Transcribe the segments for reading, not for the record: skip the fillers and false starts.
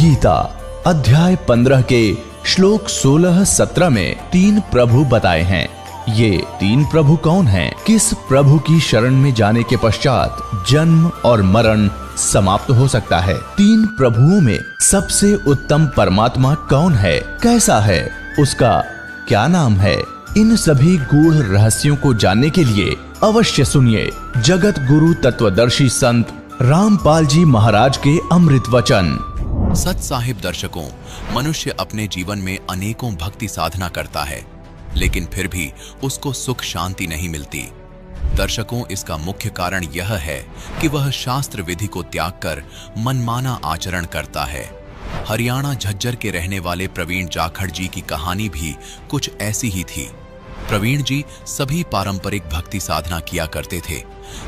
गीता अध्याय 15 के श्लोक 16-17 में 3 प्रभु बताए हैं। ये 3 प्रभु कौन हैं? किस प्रभु की शरण में जाने के पश्चात जन्म और मरण समाप्त हो सकता है? 3 प्रभुओं में सबसे उत्तम परमात्मा कौन है? कैसा है? उसका क्या नाम है? इन सभी गूढ़ रहस्यों को जानने के लिए अवश्य सुनिए जगत गुरु तत्वदर्शी संत रामपाल जी महाराज के अमृत वचन। सत साहिब दर्शकों, मनुष्य अपने जीवन में अनेकों भक्ति साधना करता है, लेकिन फिर भी उसको सुख शांति नहीं मिलती। दर्शकों, इसका मुख्य कारण यह है कि वह शास्त्र विधि को त्याग कर मनमाना आचरण करता है। हरियाणा झज्जर के रहने वाले प्रवीण जाखड़ जी की कहानी भी कुछ ऐसी ही थी। प्रवीण जी सभी पारंपरिक भक्ति साधना किया करते थे।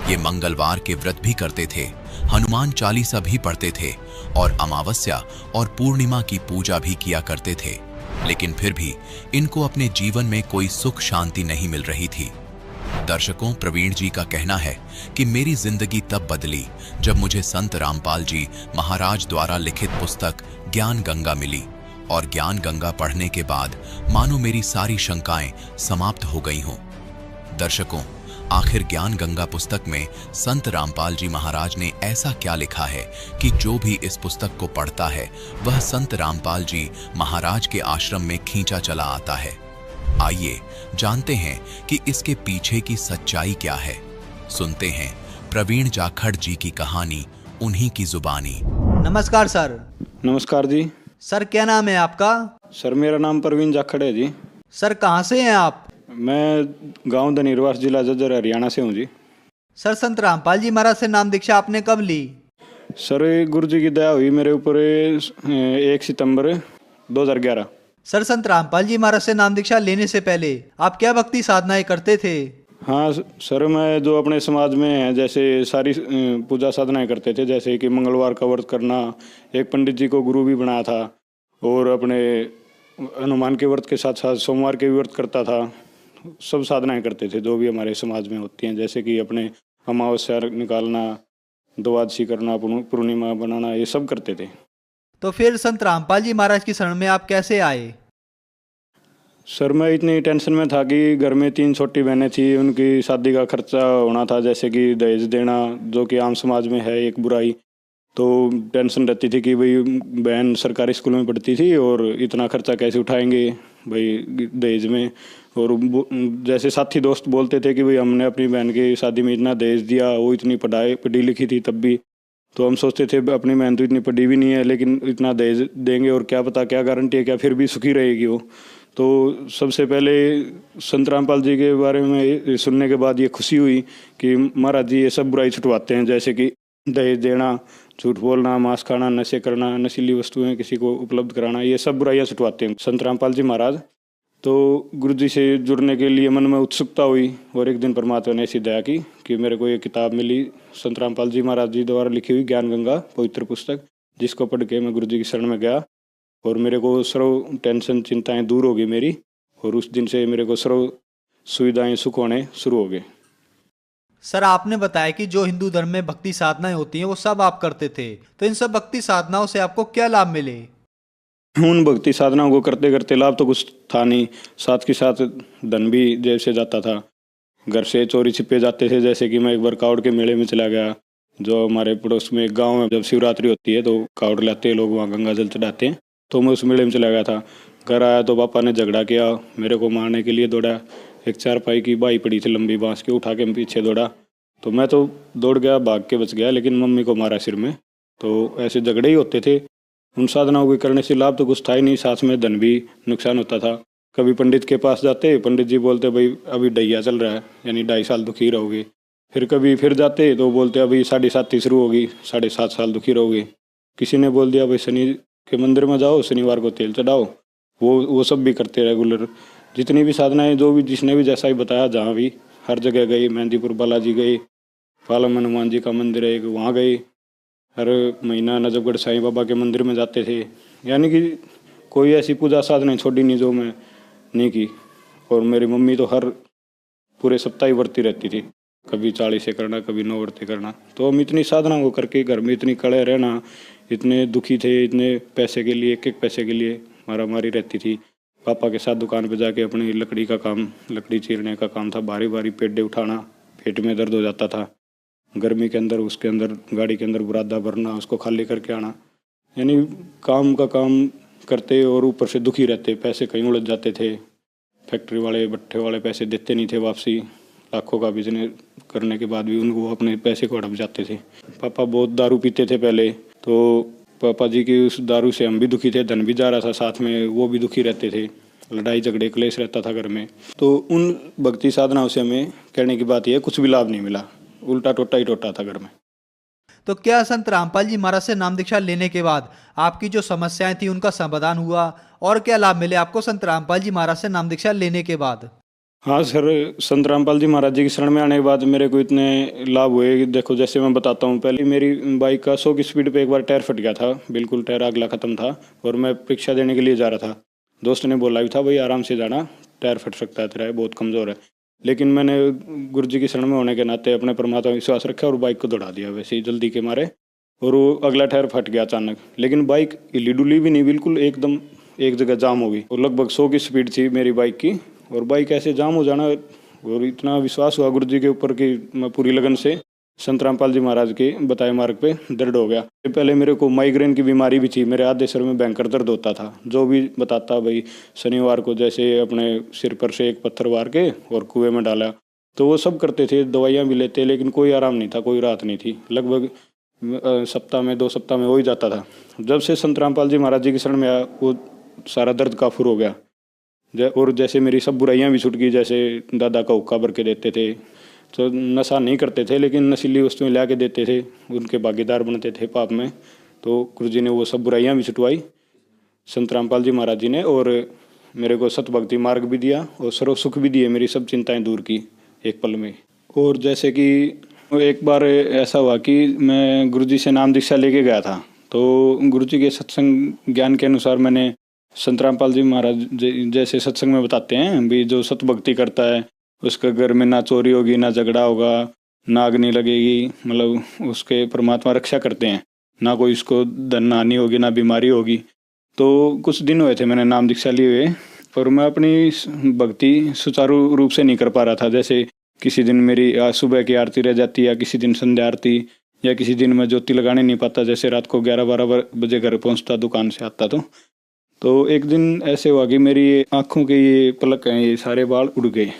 ये मंगलवार के व्रत भी करते थे, हनुमान चालीसा भी पढ़ते थे और अमावस्या और पूर्णिमा की पूजा भी किया करते थे, लेकिन फिर भी इनको अपने जीवन में कोई सुख शांति नहीं मिल रही थी। दर्शकों, प्रवीण जी का कहना है कि मेरी जिंदगी तब बदली जब मुझे संत रामपाल जी महाराज द्वारा लिखित पुस्तक ज्ञान गंगा मिली, और ज्ञान गंगा पढ़ने के बाद मानो मेरी सारी शंकाएं समाप्त हो गई हों। दर्शकों, आखिर ज्ञान गंगा पुस्तक में संत रामपाल जी महाराज ने ऐसा क्या लिखा है कि जो भी इस पुस्तक को पढ़ता है वह संत रामपाल जी महाराज के आश्रम में खींचा चला आता है। आइए जानते हैं कि इसके पीछे की सच्चाई क्या है। सुनते हैं प्रवीण जाखड़ जी की कहानी, उन्हीं की जुबानी। नमस्कार सर। नमस्कार जी। सर, क्या नाम है आपका? सर, मेरा नाम प्रवीण जाखड़ है जी। सर, कहाँ से हैं आप? मैं गांव धनीरवास, जिला झज्जर, हरियाणा से हूँ जी। सर, संत रामपाल जी महाराज से नाम दीक्षा आपने कब ली? सर, गुरु जी की दया हुई मेरे ऊपर 1 सितंबर 2011। सर, संत रामपाल जी महाराज से नाम दीक्षा लेने से पहले आप क्या भक्ति साधनाएं करते थे? हाँ सर, मैं जो अपने समाज में है जैसे सारी पूजा साधनाएं करते थे, जैसे कि मंगलवार का व्रत करना, एक पंडित जी को गुरु भी बनाया था, और अपने हनुमान के व्रत के साथ साथ सोमवार के भी व्रत करता था। सब साधनाएं करते थे जो भी हमारे समाज में होती हैं, जैसे कि अपने अमावस्या निकालना, द्वादशी करना, पूर्णिमा बनाना, ये सब करते थे। तो फिर संत रामपाल जी महाराज की शरण में आप कैसे आए? सर, मैं इतनी टेंशन में था कि घर में 3 छोटी बहनें थी, उनकी शादी का खर्चा होना था, जैसे कि दहेज देना, जो कि आम समाज में है एक बुराई। तो टेंशन रहती थी कि भाई बहन सरकारी स्कूल में पढ़ती थी और इतना खर्चा कैसे उठाएंगे भाई दहेज में। और जैसे साथी दोस्त बोलते थे कि भाई हमने अपनी बहन की शादी में इतना दहेज दिया, वो इतनी पढ़ी लिखी थी तब भी। तो हम सोचते थे अपनी बहन तो इतनी पढ़ी भी नहीं है, लेकिन इतना दहेज देंगे और क्या पता, क्या गारंटी है, क्या फिर भी सुखी रहेगी वो। तो सबसे पहले संत रामपाल जी के बारे में सुनने के बाद ये खुशी हुई कि महाराज जी ये सब बुराई छुटवाते हैं, जैसे कि दहेज देना, झूठ बोलना, मांस खाना, नशे करना, नशीली वस्तुएं किसी को उपलब्ध कराना, ये सब बुराइयां छुटवाते हैं संत रामपाल जी महाराज। तो गुरु जी से जुड़ने के लिए मन में उत्सुकता हुई, और एक दिन परमात्मा ने ऐसी दया की कि मेरे को ये किताब मिली संत रामपाल जी महाराज जी द्वारा लिखी हुई ज्ञान गंगा पवित्र पुस्तक, जिसको पढ़ के मैं गुरु जी की शरण में गया और मेरे को सर्व टेंशन चिंताएं दूर हो गई मेरी, और उस दिन से मेरे को सर्व सुविधाएं सुख होने शुरू हो गए। सर, आपने बताया कि जो हिंदू धर्म में भक्ति साधनाएं होती हैं वो सब आप करते थे, तो इन सब भक्ति साधनाओं से आपको क्या लाभ मिले? उन भक्ति साधनाओं को करते करते लाभ तो कुछ था नहीं, साथ के साथ धन भी जेब से जाता था। घर से चोरी छिपे जाते थे, जैसे कि मैं एक बार कावड़ के मेले में चला गया, जो हमारे पड़ोस में एक गाँव है, जब शिवरात्रि होती है तो कावड़ लाते हैं लोग, वहाँ गंगा जल चढ़ाते हैं। तो मैं उस मेले में चला गया था। घर आया तो पापा ने झगड़ा किया, मेरे को मारने के लिए दौड़ा। एक 4 पाई की बाई पड़ी थी लंबी बांस की, उठा के पीछे दौड़ा, तो मैं तो दौड़ गया, भाग के बच गया, लेकिन मम्मी को मारा सिर में। तो ऐसे झगड़े ही होते थे। उन साधनाओं के करने से लाभ तो कुछ था ही नहीं, साथ में धन भी नुकसान होता था। कभी पंडित के पास जाते, पंडित जी बोलते भाई अभी डैया चल रहा है, यानी 2.5 साल दुखी रहोगे। फिर जाते तो बोलते अभी 7.5 शुरू होगी, 7.5 साल दुखी रहोगे। किसी ने बोल दिया भाई शनि के मंदिर में जाओ, शनिवार को तेल चढ़ाओ, वो सब भी करते रेगुलर। जितनी भी साधनाएं जो भी जिसने भी जैसा ही बताया, जहाँ भी हर जगह गई, मेहंदीपुर बालाजी गई, पालम हनुमान जी का मंदिर है एक, वहाँ गई। हर महीना नजफगढ़ साईं बाबा के मंदिर में जाते थे, यानी कि कोई ऐसी पूजा साधनाएं छोड़ी नहीं जो मैं नहीं की। और मेरी मम्मी तो हर पूरे सप्ताह ही व्रती रहती थी, कभी 40 करना, कभी 9 व्रत करना। तो हम इतनी साधना को करके घर में इतनी कड़े रहना, इतने दुखी थे, इतने पैसे के लिए, एक एक पैसे के लिए मारा मारी रहती थी। पापा के साथ दुकान पे जाके अपनी लकड़ी का काम, लकड़ी चीरने का काम था, भारी भारी पेड्डे उठाना, पेट में दर्द हो जाता था। गर्मी के अंदर उसके अंदर गाड़ी के अंदर बुरादा भरना, उसको खाली करके आना, यानी काम का काम करते और ऊपर से दुखी रहते। पैसे कहीं उलझ जाते थे, फैक्ट्री वाले भट्ठे वाले पैसे देते नहीं थे वापसी। लाखों का बिजनेस करने के बाद भी उनको अपने पैसे को हड़प जाते थे। पापा बहुत दारू पीते थे पहले, तो पापा जी की उस दारू से हम भी दुखी थे, धन भी जा रहा था साथ में, वो भी दुखी रहते थे, लड़ाई झगड़े क्लेश रहता था घर में। तो उन भक्ति साधनाओं से हमें कहने की बात यह कुछ भी लाभ नहीं मिला, उल्टा टोटा ही टोटा था घर में। तो क्या संत रामपाल जी महाराज से नाम दीक्षा लेने के बाद आपकी जो समस्याएं थी उनका समाधान हुआ, और क्या लाभ मिले आपको संत रामपाल जी महाराज से नाम दीक्षा लेने के बाद? हाँ सर, संत रामपाल जी महाराज जी की शरण में आने के बाद मेरे को इतने लाभ हुए कि देखो, जैसे मैं बताता हूँ। पहले मेरी बाइक का 100 की स्पीड पे एक बार टायर फट गया था, बिल्कुल टायर अगला ख़त्म था, और मैं परीक्षा देने के लिए जा रहा था। दोस्त ने बोला भी था, भाई आराम से जाना, टायर फट सकता है तेरा, बहुत कमज़ोर है। लेकिन मैंने गुरु जी की शरण में होने के नाते अपने परमात्मा विश्वास रखा और बाइक को दौड़ा दिया वैसे ही जल्दी के मारे, और वो अगला टायर फट गया अचानक। लेकिन बाइक हिली डुली भी नहीं, बिल्कुल एकदम एक जगह जाम हो गई, और लगभग 100 की स्पीड थी मेरी बाइक की, और बाइक ऐसे जाम हो जाना। और इतना विश्वास हुआ गुरु जी के ऊपर कि मैं पूरी लगन से संत रामपाल जी महाराज के बताए मार्ग पे दृढ़ हो गया। पहले मेरे को माइग्रेन की बीमारी भी थी, मेरे आधे सिर में भयंकर दर्द होता था। जो भी बताता भाई, शनिवार को जैसे अपने सिर पर से एक पत्थर वार के और कुएं में डाला, तो वो सब करते थे, दवाइयाँ भी लेते, लेकिन कोई आराम नहीं था, कोई राहत नहीं थी। लगभग सप्ताह में 2 सप्ताह में हो ही जाता था। जब से संत रामपाल जी महाराज जी की शरण में आया, वो सारा दर्द काफूर हो गया। और जैसे मेरी सब बुराइयां भी छूट गई। जैसे दादा का हुक्का भर के देते थे, तो नशा नहीं करते थे, लेकिन नशीली वस्तुएं ला के देते थे, उनके भागीदार बनते थे पाप में। तो गुरु जी ने वो सब बुराइयां भी छुटवाई संत रामपाल जी महाराज जी ने, और मेरे को सतभक्ति मार्ग भी दिया और सर्व सुख भी दिए, मेरी सब चिंताएं दूर की एक पल में। और जैसे कि एक बार ऐसा हुआ कि मैं गुरु जी से नाम दीक्षा लेके गया था, तो गुरु जी के सत्संग ज्ञान के अनुसार मैंने संत रामपाल जी महाराज जैसे सत्संग में बताते हैं भी, जो सतभक्ति करता है उसके घर में ना चोरी होगी, ना झगड़ा होगा, ना अग्नि लगेगी, मतलब उसके परमात्मा रक्षा करते हैं, ना कोई उसको धन हानि होगी, ना बीमारी होगी। तो कुछ दिन हुए थे मैंने नाम दीक्षा लिए हुए, और मैं अपनी भक्ति सुचारू रूप से नहीं कर पा रहा था। जैसे किसी दिन मेरी सुबह की आरती रह जाती, या किसी दिन संध्या आरती, या किसी दिन मैं ज्योति लगाने नहीं पाता, जैसे रात को 11-12 बजे घर पहुंचता दुकान से आता। तो एक दिन ऐसे हुआ कि मेरी आँखों के ये पलक हैं, ये सारे बाल उड़ गए।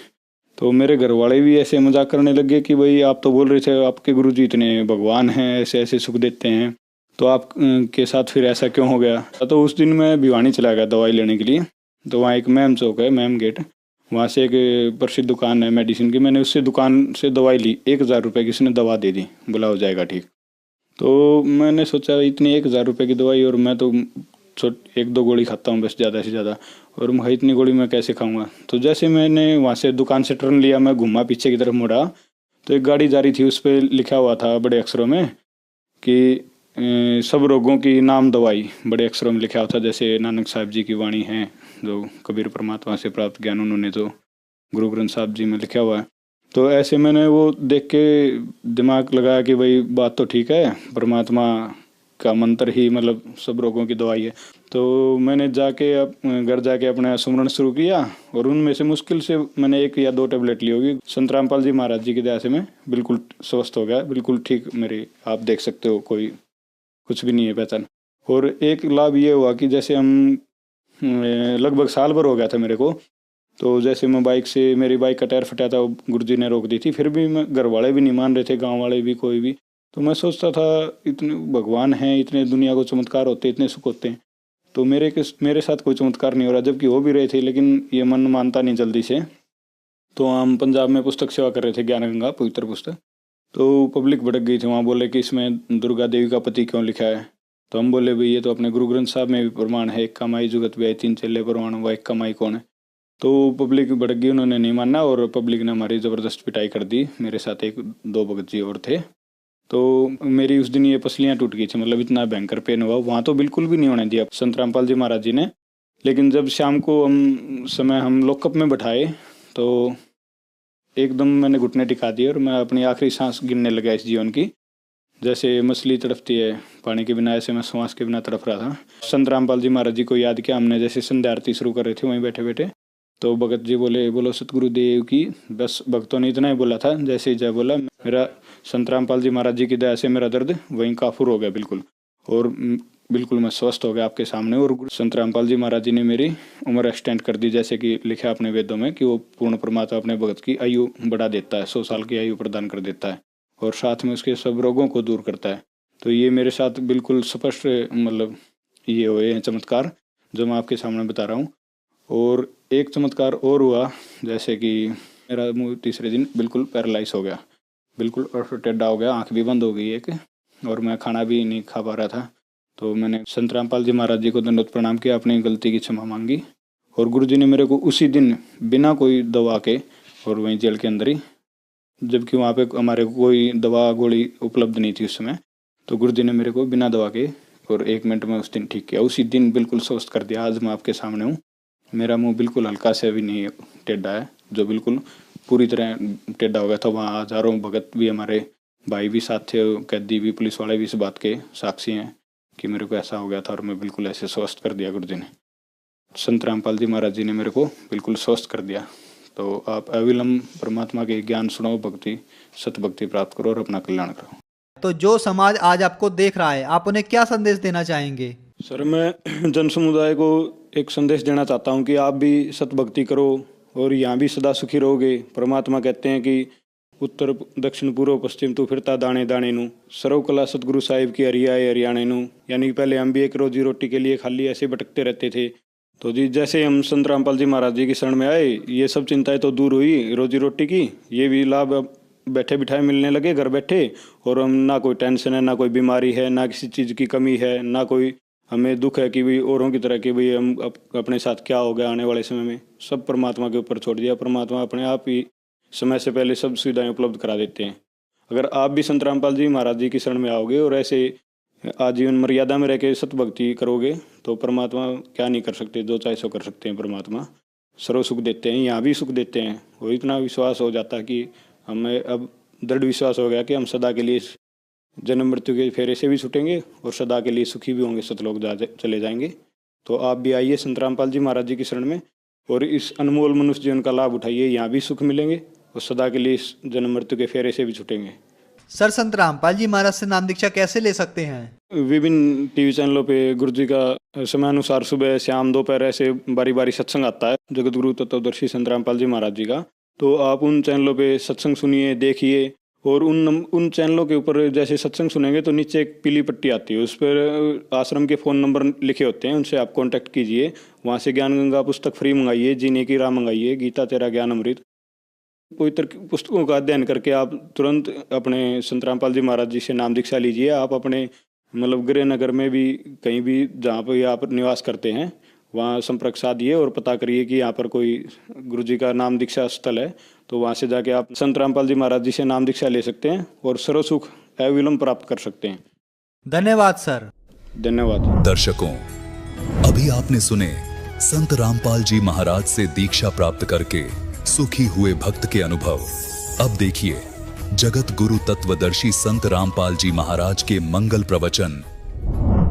तो मेरे घर वाले भी ऐसे मजाक करने लगे कि भाई आप तो बोल रहे थे आपके गुरुजी इतने भगवान हैं, ऐसे ऐसे सुख देते हैं, तो आप के साथ फिर ऐसा क्यों हो गया। तो उस दिन मैं भिवानी चला गया दवाई लेने के लिए। तो वहाँ एक मैम चौक है, मैम गेट, वहाँ से एक प्रसिद्ध दुकान है मेडिसिन की, मैंने उससे दुकान से दवाई ली। 1000 रुपये की उसने दवा दे दी, बोला हो जाएगा ठीक। तो मैंने सोचा इतनी 1000 रुपये की दवाई, और मैं तो 1-2 गोली खाता हूँ बस, ज़्यादा से ज़्यादा, और मैं इतनी गोली मैं कैसे खाऊंगा। तो जैसे मैंने वहाँ से दुकान से टर्न लिया, मैं घूमा पीछे की तरफ मुड़ा, तो एक गाड़ी जा रही थी, उस पर लिखा हुआ था बड़े अक्षरों में कि सब रोगों की नाम दवाई, बड़े अक्षरों में लिखा हुआ था। जैसे नानक साहब जी की वाणी है, जो कबीर परमात्मा से प्राप्त ज्ञान उन्होंने जो गुरु ग्रंथ साहब जी में लिखा हुआ है। तो ऐसे मैंने वो देख के दिमाग लगाया कि भाई बात तो ठीक है, परमात्मा का मंत्र ही मतलब सब रोगों की दवाई है। तो मैंने घर जाके अपना सुमरन शुरू किया, और उनमें से मुश्किल से मैंने 1 या 2 टेबलेट ली होगी। संत रामपाल जी महाराज जी की दया से मैं बिल्कुल स्वस्थ हो गया, बिल्कुल ठीक। मेरे आप देख सकते हो, कोई कुछ भी नहीं है पहचान। और एक लाभ ये हुआ कि जैसे हम लगभग साल भर हो गया था मेरे को, तो जैसे मैं मेरी बाइक का टायर फटा था, गुरुजी ने रोक दी थी, फिर भी मैं घर वाले भी नहीं मान रहे थे, गाँव वाले भी, कोई भी। तो मैं सोचता था इतने भगवान हैं, इतने दुनिया को चमत्कार होते, इतने सुख होते हैं, तो मेरे साथ कोई चमत्कार नहीं हो रहा, जबकि हो भी रहे थे, लेकिन ये मन मानता नहीं जल्दी से। तो हम पंजाब में पुस्तक सेवा कर रहे थे, ज्ञान गंगा पवित्र पुस्तक। तो पब्लिक भड़क गई थी, वहाँ बोले कि इसमें दुर्गा देवी का पति क्यों लिखा है। तो हम बोले भाई ये तो अपने गुरु ग्रंथ साहब में भी प्रमाण है, एक कमाई जुगत भी 3 चेले प्रमाण हुआ, एक कमाई कौन है। तो पब्लिक भड़क गई, उन्होंने नहीं माना, और पब्लिक ने हमारी ज़बरदस्त पिटाई कर दी। मेरे साथ 1-2 भगत जी और थे। तो मेरी उस दिन ये पसलियाँ टूट गई थी, मतलब इतना भयंकर पेन हुआ। वहाँ तो बिल्कुल भी नहीं होने दिया संत रामपाल जी महाराज जी ने। लेकिन जब शाम को हम लॉकअप में बैठाए, तो एकदम मैंने घुटने टिका दिए, और मैं अपनी आखिरी सांस गिनने लगा इस जीवन की। जैसे मछली तड़पती है पानी के बिना, ऐसे मैं श्वास के बिना तड़प रहा था। संत रामपाल जी महाराज जी को याद किया हमने, जैसे संध्या आरती शुरू कर रहे थे वहीं बैठे बैठे, तो भगत जी बोले बोलो सतगुरुदेव की। बस भक्तों ने इतना ही बोला था, जैसे ही जय बोला मेरा संत रामपाल जी महाराज जी की दया से मेरा दर्द वहीं काफूर हो गया बिल्कुल, और बिल्कुल मैं स्वस्थ हो गया आपके सामने। और संत रामपाल जी महाराज जी ने मेरी उम्र एक्सटेंड कर दी, जैसे कि लिखा अपने वेदों में कि वो पूर्ण परमात्मा अपने भगत की आयु बढ़ा देता है, 100 साल की आयु प्रदान कर देता है और साथ में उसके सब रोगों को दूर करता है। तो ये मेरे साथ बिल्कुल स्पष्ट मतलब ये हुए हैं चमत्कार जो मैं आपके सामने बता रहा हूँ। और एक चमत्कार और हुआ, जैसे कि मेरा मुँह तीसरे दिन बिल्कुल पैरालाइज हो गया, बिल्कुल और टेढ़ा हो गया, आँख भी बंद हो गई एक, और मैं खाना भी नहीं खा पा रहा था। तो मैंने संत रामपाल जी महाराज जी को दंडवत प्रणाम किया, अपनी गलती की क्षमा मांगी, और गुरु जी ने मेरे को उसी दिन बिना कोई दवा के, और वहीं जेल के अंदर ही, जबकि वहाँ पे हमारे को कोई दवा गोली उपलब्ध नहीं थी उस समय, तो गुरु जी ने मेरे को बिना दवा के और 1 मिनट में उस दिन ठीक किया, उसी दिन बिल्कुल स्वस्थ कर दिया। आज मैं आपके सामने हूँ, मेरा मुंह बिल्कुल हल्का से भी नहीं टेढ़ा है, जो बिल्कुल पूरी तरह टेढ़ा हो गया था। वहाँ हजारों भगत भी, हमारे भाई भी साथ थे, कैदी भी, पुलिस वाले भी इस बात के साक्षी हैं कि मेरे को ऐसा हो गया था और मैं बिल्कुल ऐसे स्वस्थ कर दिया गुरु जी ने। संत रामपाल जी महाराज जी ने मेरे को बिल्कुल स्वस्थ कर दिया। तो आप अविलंब परमात्मा के ज्ञान सुनो, भक्ति सत भक्ति प्राप्त करो और अपना कल्याण करो। तो जो समाज आज आपको देख रहा है, आप उन्हें क्या संदेश देना चाहेंगे? सर, मैं जन समुदाय को एक संदेश देना चाहता हूँ कि आप भी सत भक्ति करो और यहाँ भी सदा सुखी रहोगे। परमात्मा कहते हैं कि उत्तर दक्षिण पूर्व पश्चिम तू फिरता दाने दाने नू, सर्व कला सतगुरु साहिब की हरियाए हरियाणे नू। यानी पहले हम भी एक रोजी रोटी के लिए खाली ऐसे भटकते रहते थे, तो जी जैसे हम संत रामपाल जी महाराज जी की शरण में आए, ये सब चिंताएं तो दूर हुई रोजी रोटी की, ये भी लाभ अब बैठे बिठाए मिलने लगे घर बैठे, और हम ना कोई टेंशन है, ना कोई बीमारी है, ना किसी चीज़ की कमी है, ना कोई हमें दुख है कि भाई औरों की तरह कि भाई हम अपने साथ क्या हो गया आने वाले समय में। सब परमात्मा के ऊपर छोड़ दिया, परमात्मा अपने आप ही समय से पहले सब सुविधाएं उपलब्ध करा देते हैं। अगर आप भी संत रामपाल जी महाराज जी की शरण में आओगे और ऐसे आजीवन मर्यादा में रह के सत भक्ति करोगे, तो परमात्मा क्या नहीं कर सकते, जो चाहे सो कर सकते हैं। परमात्मा सर्व सुख देते हैं, यहाँ भी सुख देते हैं। वो इतना विश्वास हो जाता है कि हमें अब दृढ़ विश्वास हो गया कि हम सदा के लिए जन्म मृत्यु के फेरे से भी छूटेंगे और सदा के लिए सुखी भी होंगे, सतलोक चले जाएंगे। तो आप भी आइए संत रामपाल जी महाराज जी की शरण में और इस अनमोल मनुष्य जीवन का लाभ उठाइए, यहाँ भी सुख मिलेंगे और सदा के लिए इस जन्म मृत्यु के फेरे से भी छूटेंगे। सर, संत रामपाल जी महाराज से नाम दीक्षा कैसे ले सकते हैं? विभिन्न टीवी चैनलों पे गुरु जी का समयानुसार सुबह शाम दोपहर ऐसे बारी बारी सत्संग आता है जगत गुरु तत्वदर्शी संत रामपाल जी महाराज जी का। तो आप उन चैनलों पे सत्संग सुनिए, देखिए, और उन चैनलों के ऊपर जैसे सत्संग सुनेंगे तो नीचे एक पीली पट्टी आती है, उस पर आश्रम के फ़ोन नंबर लिखे होते हैं, उनसे आप कांटेक्ट कीजिए। वहाँ से ज्ञान गंगा पुस्तक फ्री मंगाइए, जीने की राह मंगाइए, गीता तेरा ज्ञान अमृत, पवित्र पुस्तकों का अध्ययन करके आप तुरंत अपने संत रामपाल जी महाराज जी से नाम दीक्षा लीजिए। आप अपने मतलब गृह नगर में भी कहीं भी जहाँ पर आप निवास करते हैं वहाँ संपर्क साधिए और पता करिए कि यहाँ पर कोई गुरु जी का नाम दीक्षा स्थल है, तो वहाँ से जाके आप संत रामपाल जी महाराज जी से नाम दीक्षा ले सकते हैं और सर्व सुख अविलंब प्राप्त कर सकते हैं। धन्यवाद सर। धन्यवाद। दर्शकों, अभी आपने सुने संत रामपाल जी महाराज से दीक्षा प्राप्त करके सुखी हुए भक्त के अनुभव। अब देखिए जगत गुरु तत्वदर्शी संत रामपाल जी महाराज के मंगल प्रवचन।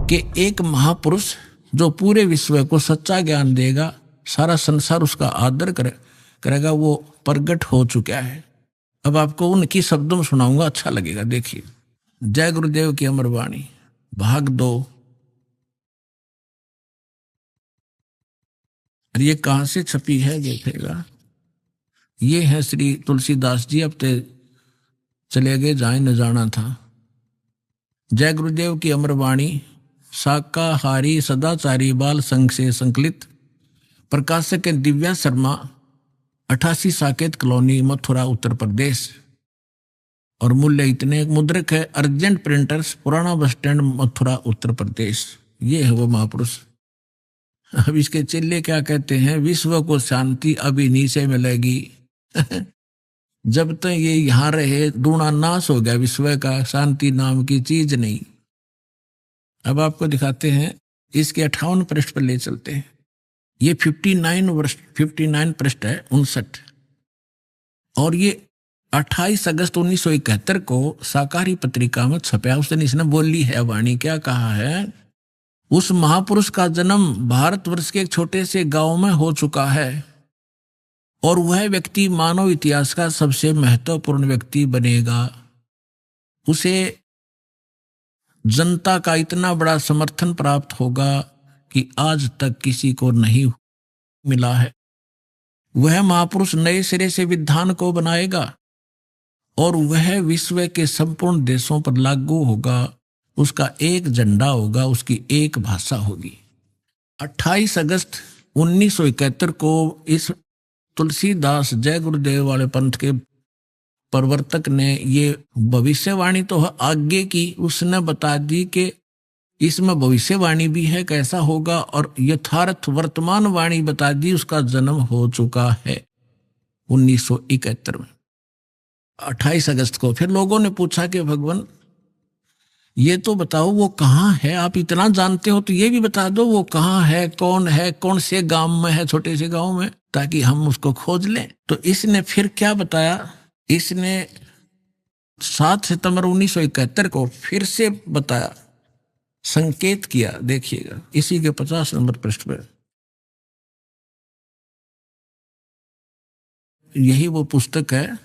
कि एक महापुरुष जो पूरे विश्व को सच्चा ज्ञान देगा, सारा संसार उसका आदर करेगा, वो प्रगट हो चुका है। अब आपको उनकी शब्दों में सुनाऊंगा, अच्छा लगेगा। देखिए, जय गुरुदेव की अमर वाणी, भाग 2। और ये कहां से छपी है देखेगा। ये है श्री तुलसीदास जी, अब ते चले गए जहां न जाना था। जय गुरुदेव की अमर वाणी, शाकाहारी सदाचारी बाल संघ से संकलित, प्रकाशक दिव्या शर्मा, 88 साकेत कॉलोनी, मथुरा, उत्तर प्रदेश। और मूल्य इतने, मुद्रक है अर्जेंट प्रिंटर्स, पुराना बस स्टैंड, मथुरा, उत्तर प्रदेश। ये है वो महापुरुष। अब इसके चेले क्या कहते हैं, विश्व को शांति अभी नीचे मिलेगी। जब तक ये यहाँ रहे दूना नाश हो गया विश्व का, शांति नाम की चीज नहीं। अब आपको दिखाते हैं, इसके 58 पृष्ठ पर ले चलते हैं। ये 59 पृष्ठ है, 59। और ये 28 अगस्त 1971 को साकारी पत्रिका में छपया। उस दिन इसने बोली है वाणी, क्या कहा है? उस महापुरुष का जन्म भारतवर्ष के एक छोटे से गांव में हो चुका है और वह व्यक्ति मानव इतिहास का सबसे महत्वपूर्ण व्यक्ति बनेगा। उसे जनता का इतना बड़ा समर्थन प्राप्त होगा कि आज तक किसी को नहीं मिला है। वह महापुरुष नए सिरे से विधान को बनाएगा और वह विश्व के संपूर्ण देशों पर लागू होगा। उसका एक झंडा होगा, उसकी एक भाषा होगी। 28 अगस्त 1971 को इस तुलसीदास जय गुरुदेव वाले पंथ के प्रवर्तक ने ये भविष्यवाणी तो आगे की उसने बता दी कि इसमें भविष्यवाणी भी है कैसा होगा, और यथार्थ वर्तमान वाणी बता दी। उसका जन्म हो चुका है 1971 में 28 अगस्त को। फिर लोगों ने पूछा कि भगवान ये तो बताओ वो कहाँ है, आप इतना जानते हो तो ये भी बता दो वो कहाँ है, कौन से गांव में है, छोटे से गांव में, ताकि हम उसको खोज लें। तो इसने फिर क्या बताया? इसने 7 सितंबर 1971 को फिर से बताया, संकेत किया। देखिएगा इसी के 50 नंबर पृष्ठ पर। यही वो पुस्तक है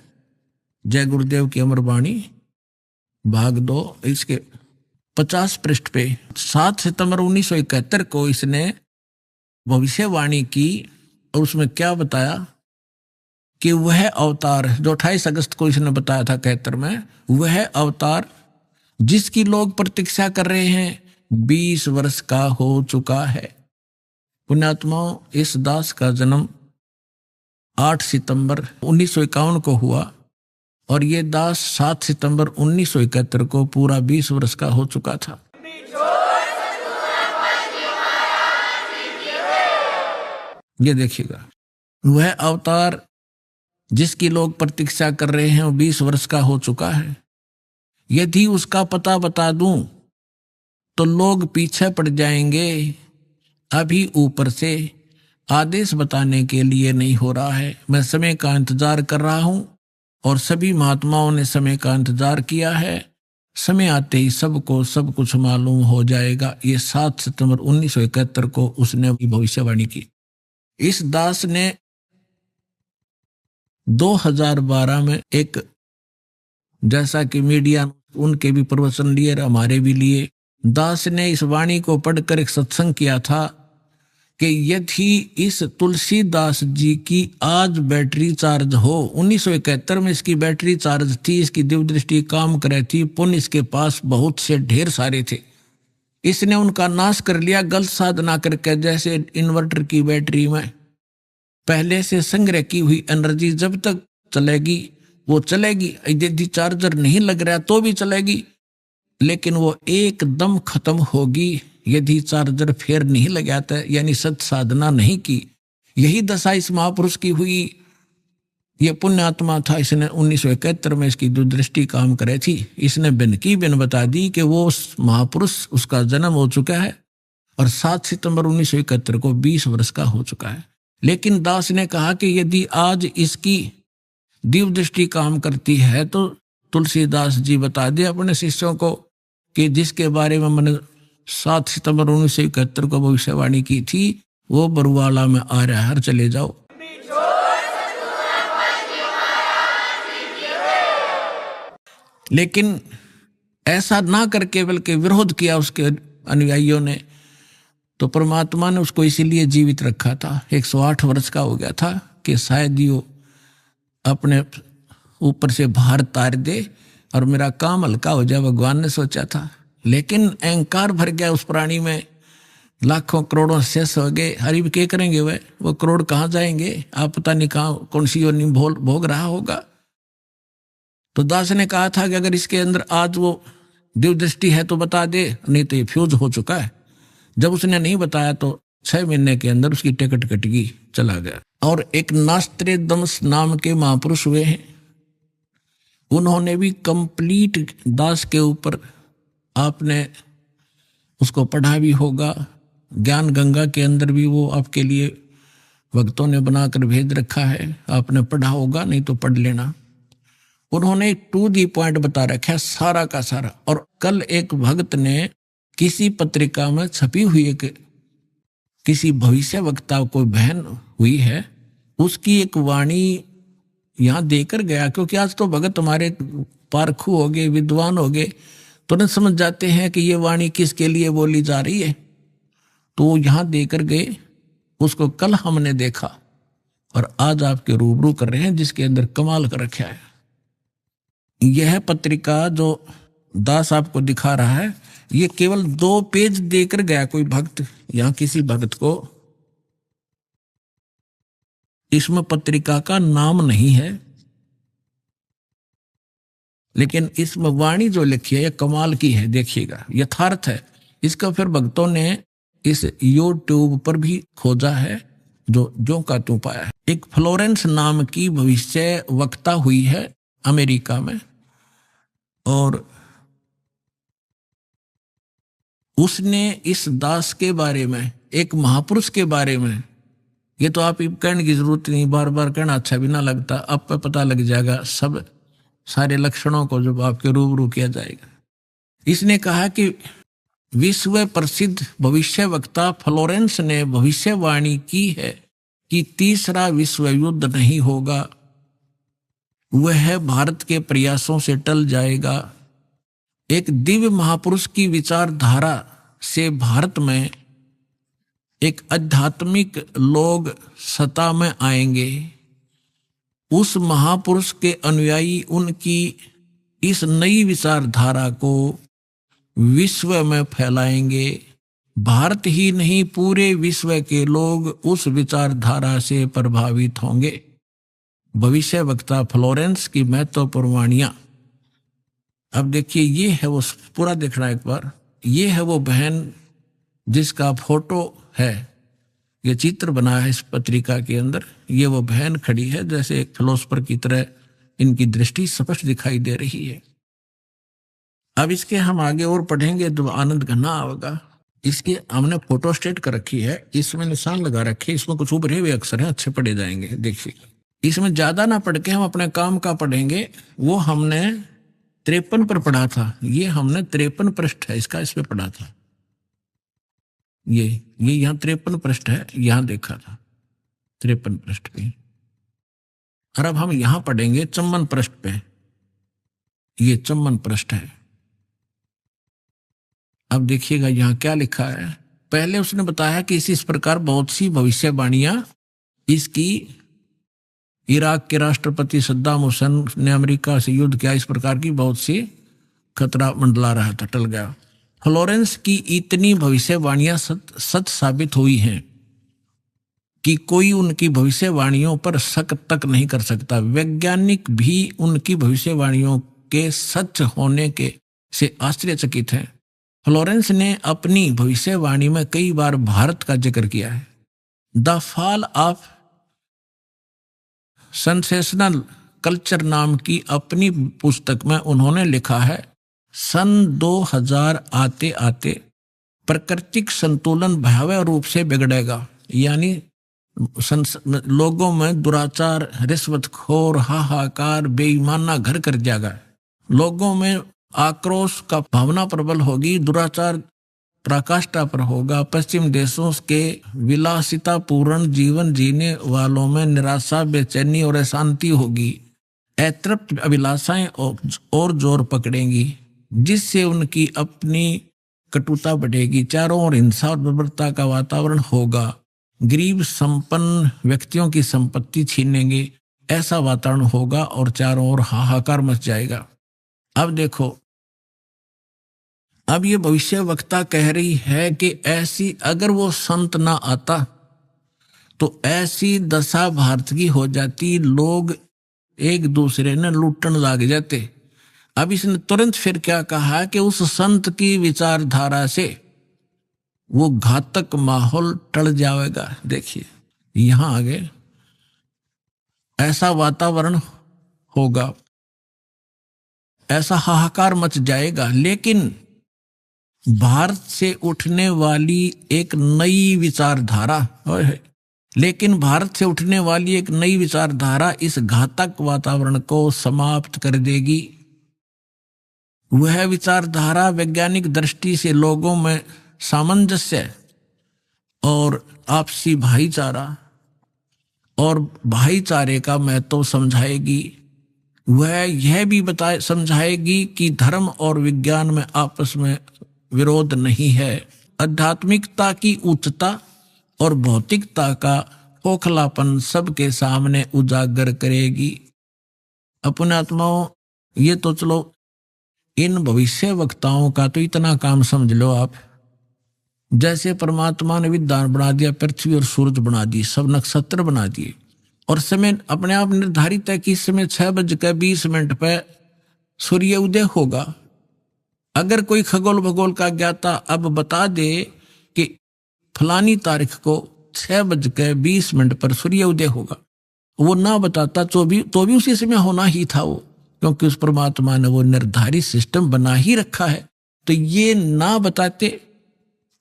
जय गुरुदेव की अमरवाणी भाग 2, इसके 50 पृष्ठ पे 7 सितंबर 1971 को इसने भविष्यवाणी की और उसमें क्या बताया कि वह अवतार जो 28 अगस्त को इसने बताया था 71 में, वह अवतार जिसकी लोग प्रतीक्षा कर रहे हैं 20 वर्ष का हो चुका है। पुण्यात्माओं, इस दास का जन्म 8 सितंबर 1951 को हुआ और ये दास 7 सितंबर 1971 को पूरा 20 वर्ष का हो चुका था। ये देखिएगा, वह अवतार जिसकी लोग प्रतीक्षा कर रहे हैं वो 20 वर्ष का हो चुका है। यदि उसका पता बता दूं तो लोग पीछे पड़ जाएंगे। अभी ऊपर से आदेश बताने के लिए नहीं हो रहा है। मैं समय का इंतजार कर रहा हूं और सभी महात्माओं ने समय का इंतजार किया है। समय आते ही सबको सब कुछ मालूम हो जाएगा। ये 7 सितंबर 1971 को उसने भविष्यवाणी की। इस दास ने 2012 में एक, जैसा कि मीडिया उनके भी प्रवचन लिए और हमारे भी लिए, दास ने इस वाणी को पढ़कर एक सत्संग किया था कि यदि इस तुलसीदास जी की आज बैटरी चार्ज हो, 1971 में इसकी बैटरी चार्ज थी, इसकी दिव्य दृष्टि काम करे थी, पुण्य इसके पास बहुत से ढेर सारे थे, इसने उनका नाश कर लिया गलत साधना करके। जैसे इन्वर्टर की बैटरी में पहले से संग्रह की हुई एनर्जी जब तक चलेगी वो चलेगी, यदि चार्जर नहीं लग रहा तो भी चलेगी, लेकिन वो एकदम खत्म होगी यदि चार्जर फेर नहीं लगाता, यानी सत साधना नहीं की। यही दशा इस महापुरुष की हुई। ये पुण्यात्मा था, इसने 1971 में इसकी दूरदृष्टि काम करे थी। इसने बिन की बिन बता दी कि वो उस महापुरुष, उसका जन्म हो चुका है और 7 सितंबर 1971 को 20 वर्ष का हो चुका है। लेकिन दास ने कहा कि यदि आज इसकी दिव्य दृष्टि काम करती है तो तुलसीदास जी बता दे अपने शिष्यों को कि जिसके बारे में मैंने 7 सितंबर 1971 को भविष्यवाणी की थी वो बरुवाला में आ रहा है, चले जाओ। लेकिन ऐसा ना करके बल्कि विरोध किया उसके अनुयायियों ने, तो परमात्मा ने उसको इसीलिए जीवित रखा था। 108 वर्ष का हो गया था कि शायद यो अपने ऊपर से भार तार दे और मेरा काम हल्का हो जाए, भगवान ने सोचा था। लेकिन अहंकार भर गया उस प्राणी में, लाखों करोड़ों शेष हो गए। हरि भी क्या करेंगे, वो करोड़ कहाँ जाएंगे, आप पता नहीं कहाँ कौन सी योनि भोग रहा होगा। तो दास ने कहा था कि अगर इसके अंदर आज वो दिव्य दृष्टि है तो बता दे, नहीं तो ये फ्यूज हो चुका है। जब उसने नहीं बताया तो 6 महीने के अंदर उसकी टिकट कट गई, चला गया। और एक नास्त्रे दमस नाम के महापुरुष हुए हैं, उन्होंने भी कंप्लीट दास के ऊपर, आपने उसको पढ़ा भी होगा, ज्ञान गंगा के अंदर भी वो आपके लिए भक्तों ने बनाकर भेज रखा है, आपने पढ़ा होगा, नहीं तो पढ़ लेना। उन्होंने टू दी पॉइंट बता रखा है सारा का सारा। और कल एक भक्त ने किसी पत्रिका में छपी हुई एक किसी भविष्य वक्ता को बहन हुई है, उसकी एक वाणी यहां देकर गया, क्योंकि आज तो भगत हमारे पारखू हो गए, विद्वान हो गए, तुरंत समझ जाते हैं कि ये वाणी किसके लिए बोली जा रही है। तो यहां देकर गए, उसको कल हमने देखा और आज आपके रूबरू कर रहे हैं, जिसके अंदर कमाल कर रखा है। यह पत्रिका जो दास आपको दिखा रहा है, ये केवल 2 पेज देकर गया कोई भक्त, यहां किसी भक्त को इसमें पत्रिका का नाम नहीं है, लेकिन इसमें वाणी जो लिखी है ये कमाल की है, देखिएगा, यथार्थ है। इसका फिर भक्तों ने इस यूट्यूब पर भी खोजा है, जो का त्यों पाया है। एक फ्लोरेंस नाम की भविष्य वक्ता हुई है अमेरिका में, और उसने इस दास के बारे में, एक महापुरुष के बारे में, ये तो आप कहने की जरूरत नहीं, बार बार कहना अच्छा भी ना लगता, अब पे पता लग जाएगा सब सारे लक्षणों को जब आपके रूबरू किया जाएगा। इसने कहा कि विश्व प्रसिद्ध भविष्य वक्ता फ्लोरेंस ने भविष्यवाणी की है कि तीसरा विश्व युद्ध नहीं होगा, वह भारत के प्रयासों से टल जाएगा। एक दिव्य महापुरुष की विचारधारा से भारत में एक आध्यात्मिक लोग सत्ता में आएंगे। उस महापुरुष के अनुयायी उनकी इस नई विचारधारा को विश्व में फैलाएंगे। भारत ही नहीं, पूरे विश्व के लोग उस विचारधारा से प्रभावित होंगे। भविष्य वक्ता फ्लोरेंस की महत्वपूर्ण वाणियां। अब देखिए, ये है वो, पूरा देखना एक बार, ये है वो बहन जिसका फोटो है, ये चित्र बना है इस पत्रिका के अंदर। ये वो बहन खड़ी है, जैसे एक फिलोसफर की तरह इनकी दृष्टि स्पष्ट दिखाई दे रही है। अब इसके हम आगे और पढ़ेंगे तो आनंद घना होगा। इसके हमने फोटो स्टेट कर रखी है, इसमें निशान लगा रखे, इसमें कुछ उभरे हुए अक्षर हैं, अच्छे पढ़े जाएंगे। देखिए, इसमें ज्यादा ना पढ़ के हम अपने काम का पढ़ेंगे। वो हमने 53 पर पढ़ा था, ये हमने 53 पृष्ठ है इसका, इस पे पढ़ा था। ये यहाँ 53 पृष्ठ है, यहां देखा था 53 पृष्ठ पे। और अब हम यहां पढ़ेंगे 54 पृष्ठ पे, ये 54 पृष्ठ है। अब देखिएगा यहां क्या लिखा है। पहले उसने बताया कि इस प्रकार बहुत सी भविष्यवाणियां इसकी, इराक के राष्ट्रपति सद्दाम हुसैन ने अमेरिका से युद्ध किया, इस प्रकार की बहुत सी खतरा मंडला रहा था, टल गया। फ्लोरेंस की इतनी भविष्यवाणियां सच साबित हुई हैं कि कोई उनकी भविष्यवाणियों पर शक तक नहीं कर सकता। वैज्ञानिक भी उनकी भविष्यवाणियों के सच होने के से आश्चर्यचकित हैं। फ्लोरेंस ने अपनी भविष्यवाणी में कई बार भारत का जिक्र किया है। The fall of sensational culture नाम की अपनी पुस्तक में उन्होंने लिखा है, सन 2000 आते आते प्राकृतिक संतुलन भयावह रूप से बिगड़ेगा। यानी लोगों में दुराचार, रिश्वतखोर, हाहाकार, बेईमाना घर कर जाएगा। लोगों में आक्रोश का भावना प्रबल होगी, दुराचार पराकाष्ठा पर होगा। पश्चिम देशों के विलासितापूर्ण जीवन जीने वालों में निराशा, बेचैनी और अशांति होगी। अतृप्त अभिलाषाएं और जोर पकड़ेंगी, जिससे उनकी अपनी कटुता बढ़ेगी। चारों ओर हिंसा और बर्बरता का वातावरण होगा। गरीब संपन्न व्यक्तियों की संपत्ति छीनेंगे, ऐसा वातावरण होगा और चारों ओर हाहाकार मच जाएगा। अब देखो, अब ये भविष्य वक्ता कह रही है कि ऐसी, अगर वो संत ना आता तो ऐसी दशा भारत की हो जाती, लोग एक दूसरे ने लूटने लग जाते। अब इसने तुरंत फिर क्या कहा कि उस संत की विचारधारा से वो घातक माहौल टल जाएगा। देखिए यहां आगे, ऐसा वातावरण होगा, ऐसा हाहाकार मच जाएगा। लेकिन भारत से उठने वाली एक नई विचारधारा लेकिन भारत से उठने वाली एक नई विचारधारा इस घातक वातावरण को समाप्त कर देगी। वह विचारधारा वैज्ञानिक दृष्टि से लोगों में सामंजस्य और आपसी भाईचारा और भाईचारे का महत्व समझाएगी। वह यह भी समझाएगी कि धर्म और विज्ञान में आपस में विरोध नहीं है। आध्यात्मिकता की उच्चता और भौतिकता का खोखलापन सबके सामने उजागर करेगी। अपने आत्माओं, ये तो चलो इन भविष्य वक्ताओं का तो इतना काम समझ लो आप। जैसे परमात्मा ने विद्वान बना दिया, पृथ्वी और सूरज बना दिए, सब नक्षत्र बना दिए, और समय अपने आप निर्धारित है कि इस समय 6:20 पे सूर्य उदय होगा। अगर कोई खगोल भगोल का ज्ञाता अब बता दे कि फलानी तारीख को 6:20 पर सूर्य उदय होगा, वो ना बताता तो भी उसी समय होना ही था वो, क्योंकि उस परमात्मा ने वो निर्धारित सिस्टम बना ही रखा है। तो ये ना बताते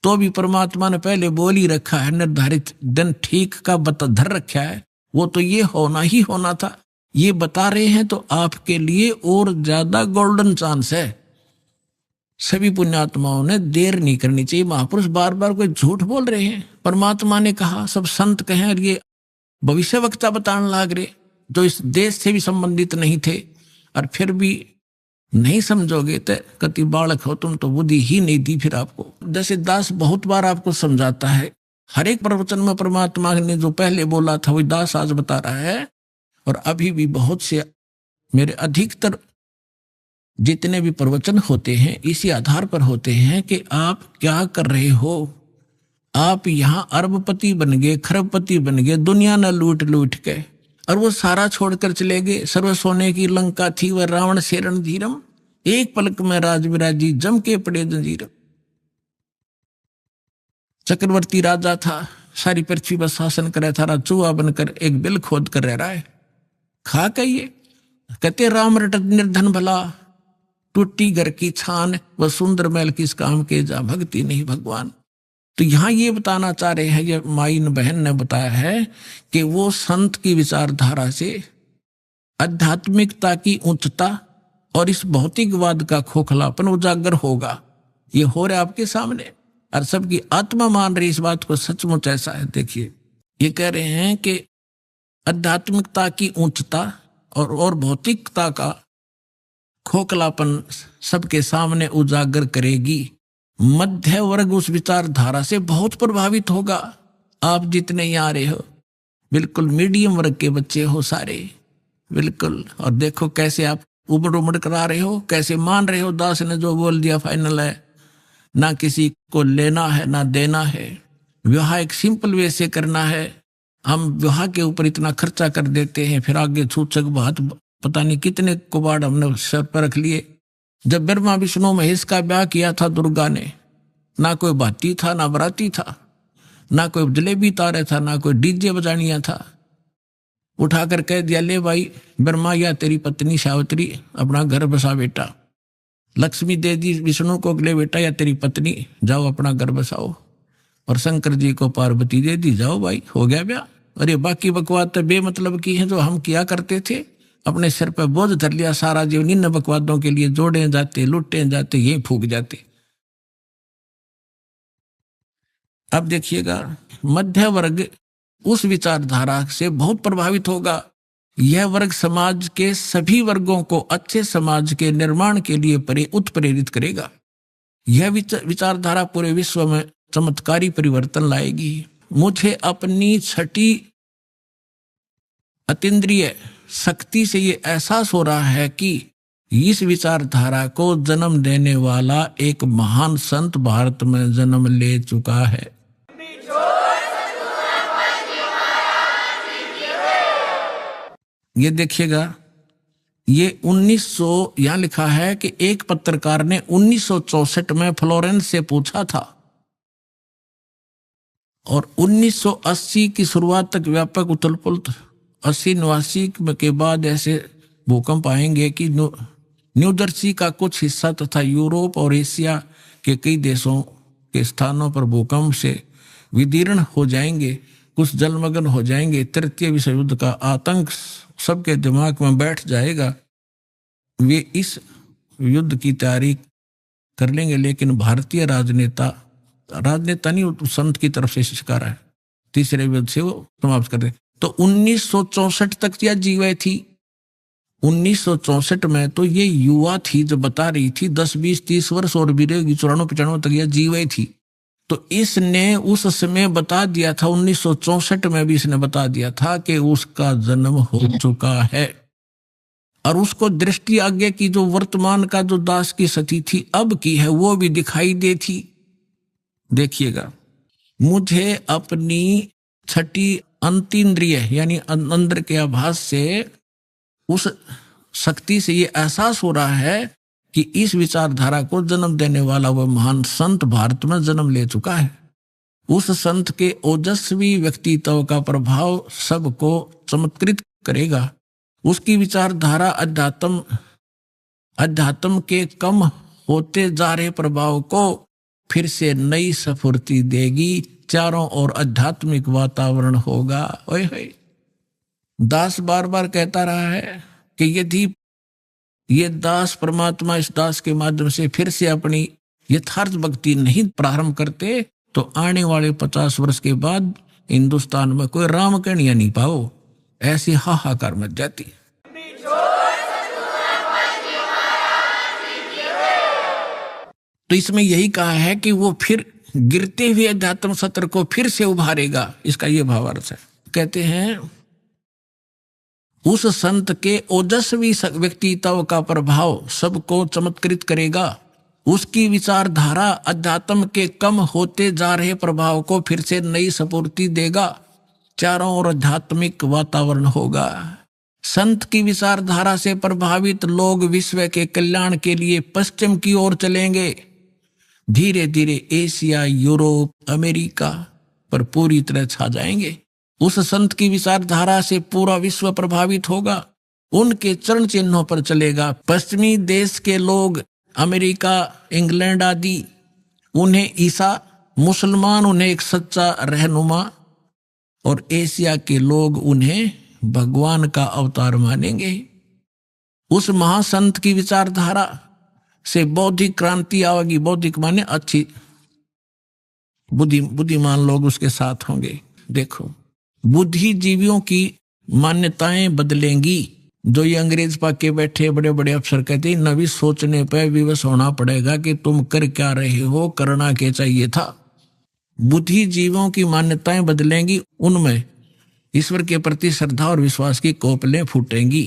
तो भी परमात्मा ने पहले बोल ही रखा है, निर्धारित दिन ठीक का धर रखा है, वो तो ये होना ही होना था। ये बता रहे हैं तो आपके लिए और ज्यादा गोल्डन चांस है। सभी पुण्यात्माओं ने देर नहीं करनी चाहिए। महापुरुष बार बार कोई झूठ बोल रहे हैं, परमात्मा ने कहा, सब संत कहें, और ये भविष्य वक्ता बताने लाग रहे जो इस देश से भी संबंधित नहीं थे, और फिर भी नहीं समझोगे तो कति बालक हो तुम, तो बुद्धि ही नहीं दी फिर आपको। जैसे दास बहुत बार आपको समझाता है, हर एक प्रवचन में परमात्मा ने जो पहले बोला था वही दास आज बता रहा है। और अभी भी बहुत से मेरे अधिकतर जितने भी प्रवचन होते हैं इसी आधार पर होते हैं कि आप क्या कर रहे हो। आप यहाँ अरबपति बन गए, खरबपति बन गए, दुनिया न लूट लूट के, और वो सारा छोड़कर चले गए। सर्व सोने की लंका थी वह रावण से रणधीरम, एक पलक में राज विराजी जम के पड़े जंजीरम। चक्रवर्ती राजा था, सारी पृथ्वी पर शासन करे था, चूहा बनकर एक बिल खोद कर रह रहा है। खा कहिए कहते राम रटत निर्धन भला, टूटी घर की छान व सुंदर महल किस काम के, जा भक्ति नहीं भगवान। तो यहाँ ये बताना चाह रहे हैं, ये माइन बहन ने बताया है कि वो संत की विचारधारा से आध्यात्मिकता की उच्चता और इस भौतिकवाद का खोखलापन उजागर होगा। ये हो रहा है आपके सामने, और सबकी आत्मा मान रही इस बात को, सचमुच ऐसा है। देखिए ये कह रहे हैं कि आध्यात्मिकता की उच्चता और भौतिकता का खोखलापन सबके सामने उजागर करेगी। मध्य वर्ग उस विचारधारा से बहुत प्रभावित होगा। आप जितने यहाँ रहे हो बिल्कुल मीडियम वर्ग के बच्चे हो सारे, बिल्कुल। और देखो कैसे आप उमड़ उमड़ करा रहे हो, कैसे मान रहे हो दास ने जो बोल दिया फाइनल है, ना किसी को लेना है ना देना है। विवाह एक सिंपल वे से करना है। हम विवाह के ऊपर इतना खर्चा कर देते हैं, फिर आगे सूचक बात पता नहीं कितने कुबाड़ हमने सर पर रख लिए। जब ब्रह्मा विष्णु महेश का ब्याह किया था दुर्गा ने, ना कोई बाती था ना बराती था, ना कोई जलेबी तारे था, ना कोई डीजे बजानिया था। उठाकर कह दिया ले भाई ब्रह्मा या तेरी पत्नी सावित्री अपना घर बसा बेटा, लक्ष्मी दे दी विष्णु को ले बेटा या तेरी पत्नी जाओ अपना घर बसाओ, और शंकर जी को पार्वती दे दी जाओ भाई हो गया ब्याह। और ये बाकी बकवाद तो बेमतलब की है जो हम किया करते थे, अपने सिर पर बोझ धर लिया सारा जीवन इन बकवादों के लिए, जोड़े जाते लुटे जाते यही फूक जाते। अब देखिएगा मध्य वर्ग उस विचारधारा से बहुत प्रभावित होगा। यह वर्ग समाज के सभी वर्गों को अच्छे समाज के निर्माण के लिए उत्प्रेरित करेगा। यह विचारधारा पूरे विश्व में चमत्कारी परिवर्तन लाएगी। मुझे अपनी छठी अतीन्द्रिय शक्ति से ये एहसास हो रहा है कि इस विचारधारा को जन्म देने वाला एक महान संत भारत में जन्म ले चुका है। ये देखिएगा, ये 1900 यहां लिखा है कि एक पत्रकार ने 1964 में फ्लोरेंस से पूछा था और 1980 की शुरुआत तक व्यापक उथल-पुथल 80-89 के बाद ऐसे भूकंप आएंगे कि न्यू जर्सी का कुछ हिस्सा तथा यूरोप और एशिया के कई देशों के स्थानों पर भूकंप से विदीर्ण हो जाएंगे। कुछ जलमग्न हो जाएंगे, तृतीय विश्व युद्ध का आतंक सबके दिमाग में बैठ जाएगा, वे इस युद्ध की तैयारी कर लेंगे। लेकिन भारतीय राजनेता नहीं, तो संत की तरफ से शिकार है, तीसरे युद्ध से वो समाप्त कर दे। तो 1964 तक यह जीवे थी। 1964 में तो ये युवा थी जो बता रही थी, 10, 20, 30 वर्ष और भी रहेगी, 94-95 तक यह जीवे थी। तो इसने उस समय बता दिया था, 1964 में भी इसने बता दिया था कि उसका जन्म हो चुका है। और उसको दृष्टि आगे की जो वर्तमान का जो दास की स्थिति थी अब की है वो भी दिखाई देती। देखिएगा, मुझे अपनी छठी अंतीन्द्रिय यानी अंदर के आभास से उस शक्ति से ये एहसास हो रहा है कि इस विचारधारा को जन्म देने वाला वह महान संत भारत में जन्म ले चुका है। उस संत के ओजस्वी व्यक्तित्व का प्रभाव सबको चमत्कृत करेगा। उसकी विचारधारा अध्यात्म के कम होते जा रहे प्रभाव को फिर से नई स्फूर्ति देगी। चारों ओर आध्यात्मिक वातावरण होगा। ओए होए, दास बार बार कहता रहा है कि यदि ये दास परमात्मा इस दास के माध्यम से फिर से अपनी यथार्थ भक्ति नहीं प्रारंभ करते तो आने वाले 50 वर्ष के बाद हिंदुस्तान में कोई राम कहानियां नहीं पाओ, ऐसी हाहाकार मच जाती। तो इसमें यही कहा है कि वो फिर गिरते हुए अध्यात्म सत्र को फिर से उभारेगा, इसका ये भावार्थ है। कहते हैं उस संत के ओजस्वी व्यक्तित्व का प्रभाव सबको चमत्कृत करेगा। उसकी विचारधारा अध्यात्म के कम होते जा रहे प्रभाव को फिर से नई स्फूर्ति देगा। चारों ओर आध्यात्मिक वातावरण होगा। संत की विचारधारा से प्रभावित लोग विश्व के कल्याण के लिए पश्चिम की ओर चलेंगे। धीरे धीरे एशिया, यूरोप, अमेरिका पर पूरी तरह छा जाएंगे। उस संत की विचारधारा से पूरा विश्व प्रभावित होगा, उनके चरण चिन्हों पर चलेगा। पश्चिमी देश के लोग, अमेरिका, इंग्लैंड आदि, उन्हें ईसा, मुसलमान उन्हें एक सच्चा रहनुमा और एशिया के लोग उन्हें भगवान का अवतार मानेंगे। उस महासंत की विचारधारा से बौद्धिक क्रांति आएगी। बौद्धिक माने अच्छी बुद्धिमान लोग उसके साथ होंगे। देखो, बुद्धिजीवियों की मान्यताएं बदलेंगी। जो ये अंग्रेज पाके बैठे बड़े बड़े अफसर कहते हैं, नवी सोचने पर विवश होना पड़ेगा कि तुम कर क्या रहे हो, करना क्या चाहिए था। बुद्धिजीवियों की मान्यताएं बदलेंगी, उनमें ईश्वर के प्रति श्रद्धा और विश्वास की कोपलें फूटेंगी।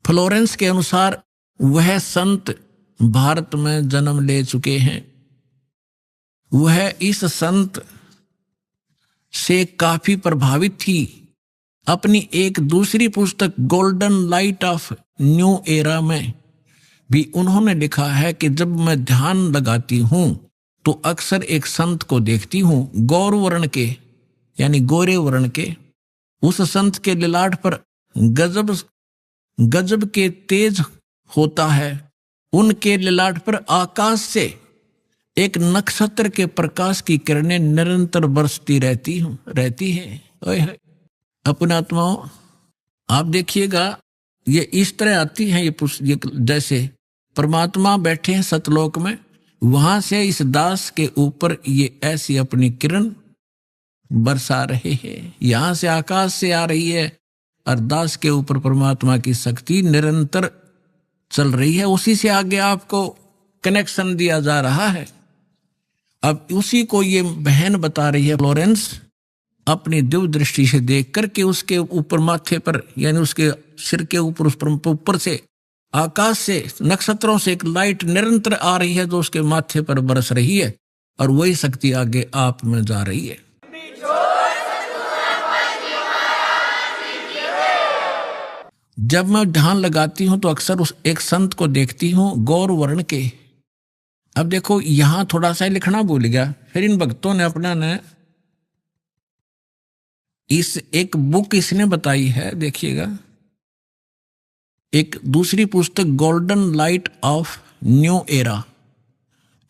फ्लोरेंस के अनुसार वह संत भारत में जन्म ले चुके हैं। वह इस संत से काफी प्रभावित थी। अपनी एक दूसरी पुस्तक golden light of new era में भी उन्होंने लिखा है कि जब मैं ध्यान लगाती हूं तो अक्सर एक संत को देखती हूं, गौर वर्ण के यानी गोरे वर्ण के। उस संत के ललाट पर गजब के तेज होता है। उनके ललाट पर आकाश से एक नक्षत्र के प्रकाश की किरणें निरंतर बरसती रहती है। अपने आत्माओं, आप देखिएगा, ये इस तरह आती है ये जैसे परमात्मा बैठे हैं सतलोक में, वहां से इस दास के ऊपर ये ऐसी अपनी किरण बरसा रहे हैं। यहां से आकाश से आ रही है और दास के ऊपर परमात्मा की शक्ति निरंतर चल रही है। उसी से आगे आपको कनेक्शन दिया जा रहा है। अब उसी को ये बहन बता रही है फ्लोरेंस, अपनी दिव्य दृष्टि से देख करके उसके ऊपर माथे पर यानी उसके सिर के ऊपर, उस पर ऊपर से आकाश से नक्षत्रों से एक लाइट निरंतर आ रही है जो उसके माथे पर बरस रही है और वही शक्ति आगे आप में जा रही है। जब मैं ध्यान लगाती हूं तो अक्सर उस एक संत को देखती हूं गौर वर्ण के। अब देखो, यहां थोड़ा सा लिखना भूल गया, फिर इन भक्तों ने अपना ने इस एक बुक इसने बताई है, देखिएगा, एक दूसरी पुस्तक golden light of new era,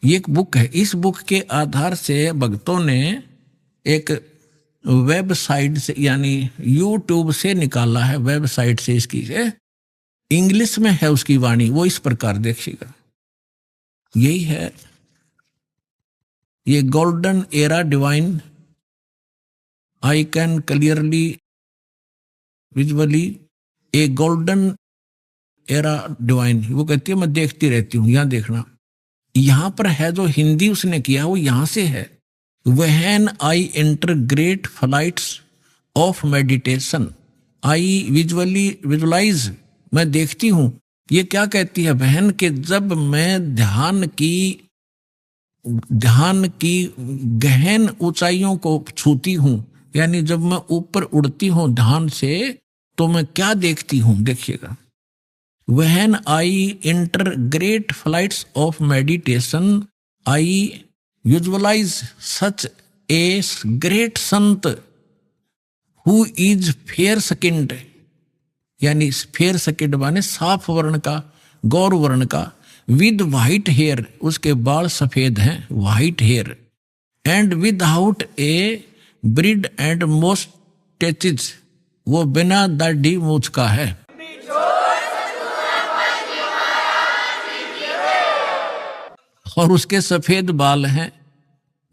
ये एक बुक है। इस बुक के आधार से भक्तों ने एक वेबसाइट से यानी यूट्यूब से निकाला है, वेबसाइट से इसकी से इंग्लिश में है उसकी वाणी। वो इस प्रकार देखिएगा, यही है ये golden era divine, I can clearly visually A golden era divine. वो कहती है मैं देखती रहती हूं, यहां देखना, यहां पर है जो हिंदी उसने किया वो यहां से है। When I enter great flights of meditation, I visualise, मैं देखती हूं। ये क्या कहती है बहन के जब मैं ध्यान की गहन ऊंचाइयों को छूती हूं, यानी जब मैं ऊपर उड़ती हूं ध्यान से, तो मैं क्या देखती हूं, देखिएगा। When I enter great flights of meditation, I visualize such a great sant who is fair skinned, यानी fair skinned माने साफ वर्ण का, गौर वर्ण का, with white hair, उसके बाल सफेद हैं, white hair, and without a beard and mustaches, वो बिना दाढ़ी मूंछ का है। और उसके सफेद बाल हैं।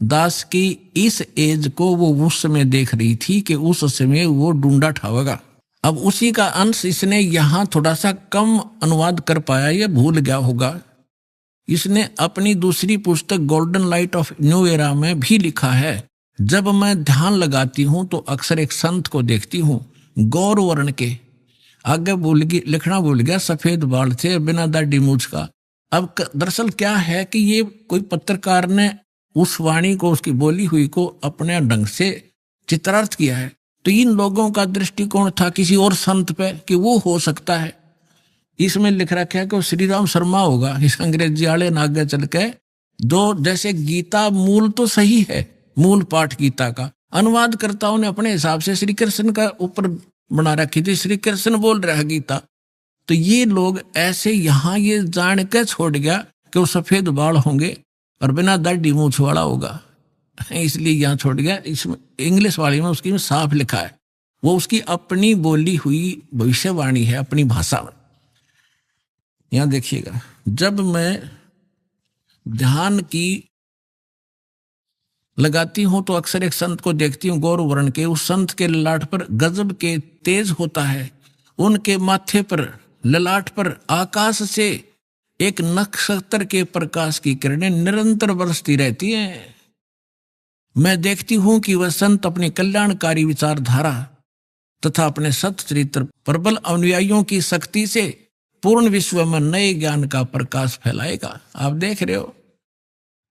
दास की इस एज को वो उस समय देख रही थी कि उस समय वो ढूंढा ठावेगा। अब उसी का अंश इसने यहां थोड़ा सा कम अनुवाद कर पाया, ये भूल गया होगा। इसने अपनी दूसरी पुस्तक golden light of new era में भी लिखा है, जब मैं ध्यान लगाती हूं तो अक्सर एक संत को देखती हूं, गौर वर्ण के, आगे लिखना भूल गया, सफेद बाल थे, बिना दाढ़ी मूंछ का। अब दरअसल क्या है कि ये कोई पत्रकार ने उस वाणी को, उसकी बोली हुई को अपने ढंग से चित्रार्थ किया है। तो इन लोगों का दृष्टिकोण था किसी और संत पे कि वो हो सकता है। इसमें लिख रखा है कि वो श्री राम शर्मा होगा। इस अंग्रेजी वाले ने आगे चल के दो, जैसे गीता मूल तो सही है, मूल पाठ गीता का, अनुवादकर्ताओं ने अपने हिसाब से श्री कृष्ण का ऊपर बना रखी थी, श्री कृष्ण बोल रहा है गीता। तो ये लोग ऐसे यहां ये जान के छोड़ गया कि वो सफेद बाल होंगे और बिना दाढ़ी मूंछ वाला होगा, इसलिए यहां छोड़ गया। इसमें इंग्लिश वाली में उसकी में साफ लिखा है, वो उसकी अपनी बोली हुई भविष्यवाणी है, अपनी भाषा में। यहां देखिएगा, जब मैं ध्यान की लगाती हूं तो अक्सर एक संत को देखती हूं, गौर वर्ण के। उस संत के ललाट पर गजब के तेज होता है, उनके माथे पर, ललाट पर आकाश से एक नक्षत्र के प्रकाश की किरणें निरंतर बरसती रहती हैं। मैं देखती हूं कि वह संत अपनी कल्याणकारी विचारधारा तथा अपने सच्चरित्र प्रबल अनुयायियों की शक्ति से पूर्ण विश्व में नए ज्ञान का प्रकाश फैलाएगा। आप देख रहे हो,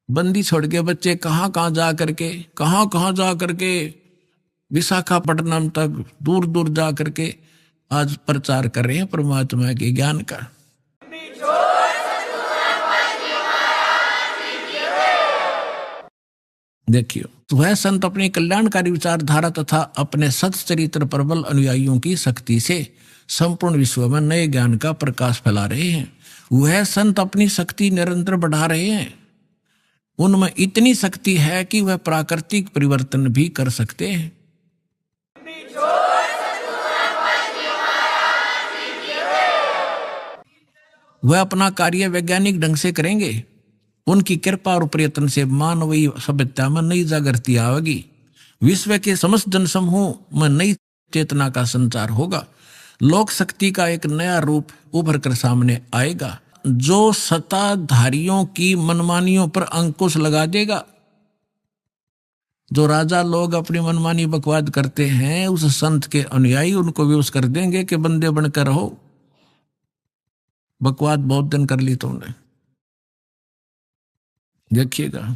बंदी छोड़ के बच्चे कहां जा करके विशाखापट्टनम तक दूर दूर जा करके आज प्रचार कर रहे हैं परमात्मा के ज्ञान का। देखियो, तो वह संत अपनी कल्याणकारी विचारधारा तथा अपने सच्चरित्र प्रबल अनुयायियों की शक्ति से संपूर्ण विश्व में नए ज्ञान का प्रकाश फैला रहे हैं। वह संत अपनी शक्ति निरंतर बढ़ा रहे हैं। उनमें इतनी शक्ति है कि वह प्राकृतिक परिवर्तन भी कर सकते हैं। वह अपना कार्य वैज्ञानिक ढंग से करेंगे। उनकी कृपा और प्रयत्न से मानवीय सभ्यता में नई जागृति आएगी। विश्व के समस्त जनसमूह में नई चेतना का संचार होगा। लोक शक्ति का एक नया रूप उभर कर सामने आएगा, जो सत्ताधारियों की मनमानियों पर अंकुश लगा देगा। जो राजा लोग अपनी मनमानी बकवाद करते हैं, उस संत के अनुयायी उनको विवश कर देंगे कि बंदे बनकर रहो, बकवाद बहुत दिन कर ली तुमने। देखिएगा,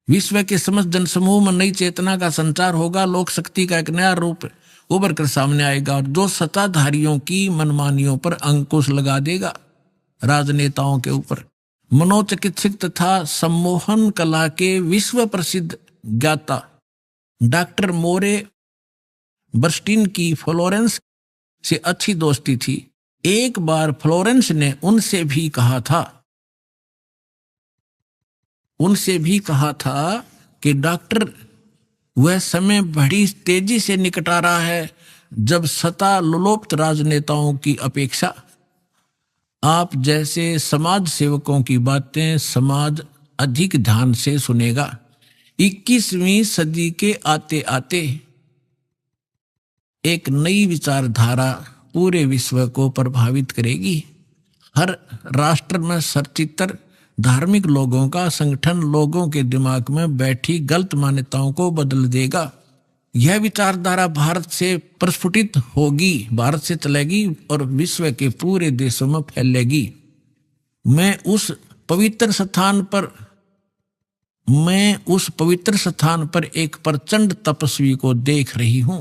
विश्व के समस्त जनसमूह में नई चेतना का संचार होगा। लोक शक्ति का एक नया रूप उभर कर सामने आएगा, और जो सत्ताधारियों की मनमानियों पर अंकुश लगा देगा, राजनेताओं के ऊपर। मनोचिकित्सक तथा सम्मोहन कला के विश्व प्रसिद्ध ज्ञाता डॉक्टर मोरे बर्स्टीन की फ्लोरेंस से अच्छी दोस्ती थी। एक बार फ्लोरेंस ने उनसे भी कहा था कि डॉक्टर वह समय बड़ी तेजी से निकट आ रहा है जब सत्ता लोलुप्त राजनेताओं की अपेक्षा आप जैसे समाज सेवकों की बातें समाज अधिक ध्यान से सुनेगा। 21वीं सदी के आते आते एक नई विचारधारा पूरे विश्व को प्रभावित करेगी। हर राष्ट्र में सचित्र धार्मिक लोगों का संगठन लोगों के दिमाग में बैठी गलत मान्यताओं को बदल देगा। यह विचारधारा भारत से प्रस्फुटित होगी, भारत से चलेगी और विश्व के पूरे देशों में फैलेगी। मैं उस पवित्र स्थान पर एक प्रचंड तपस्वी को देख रही हूं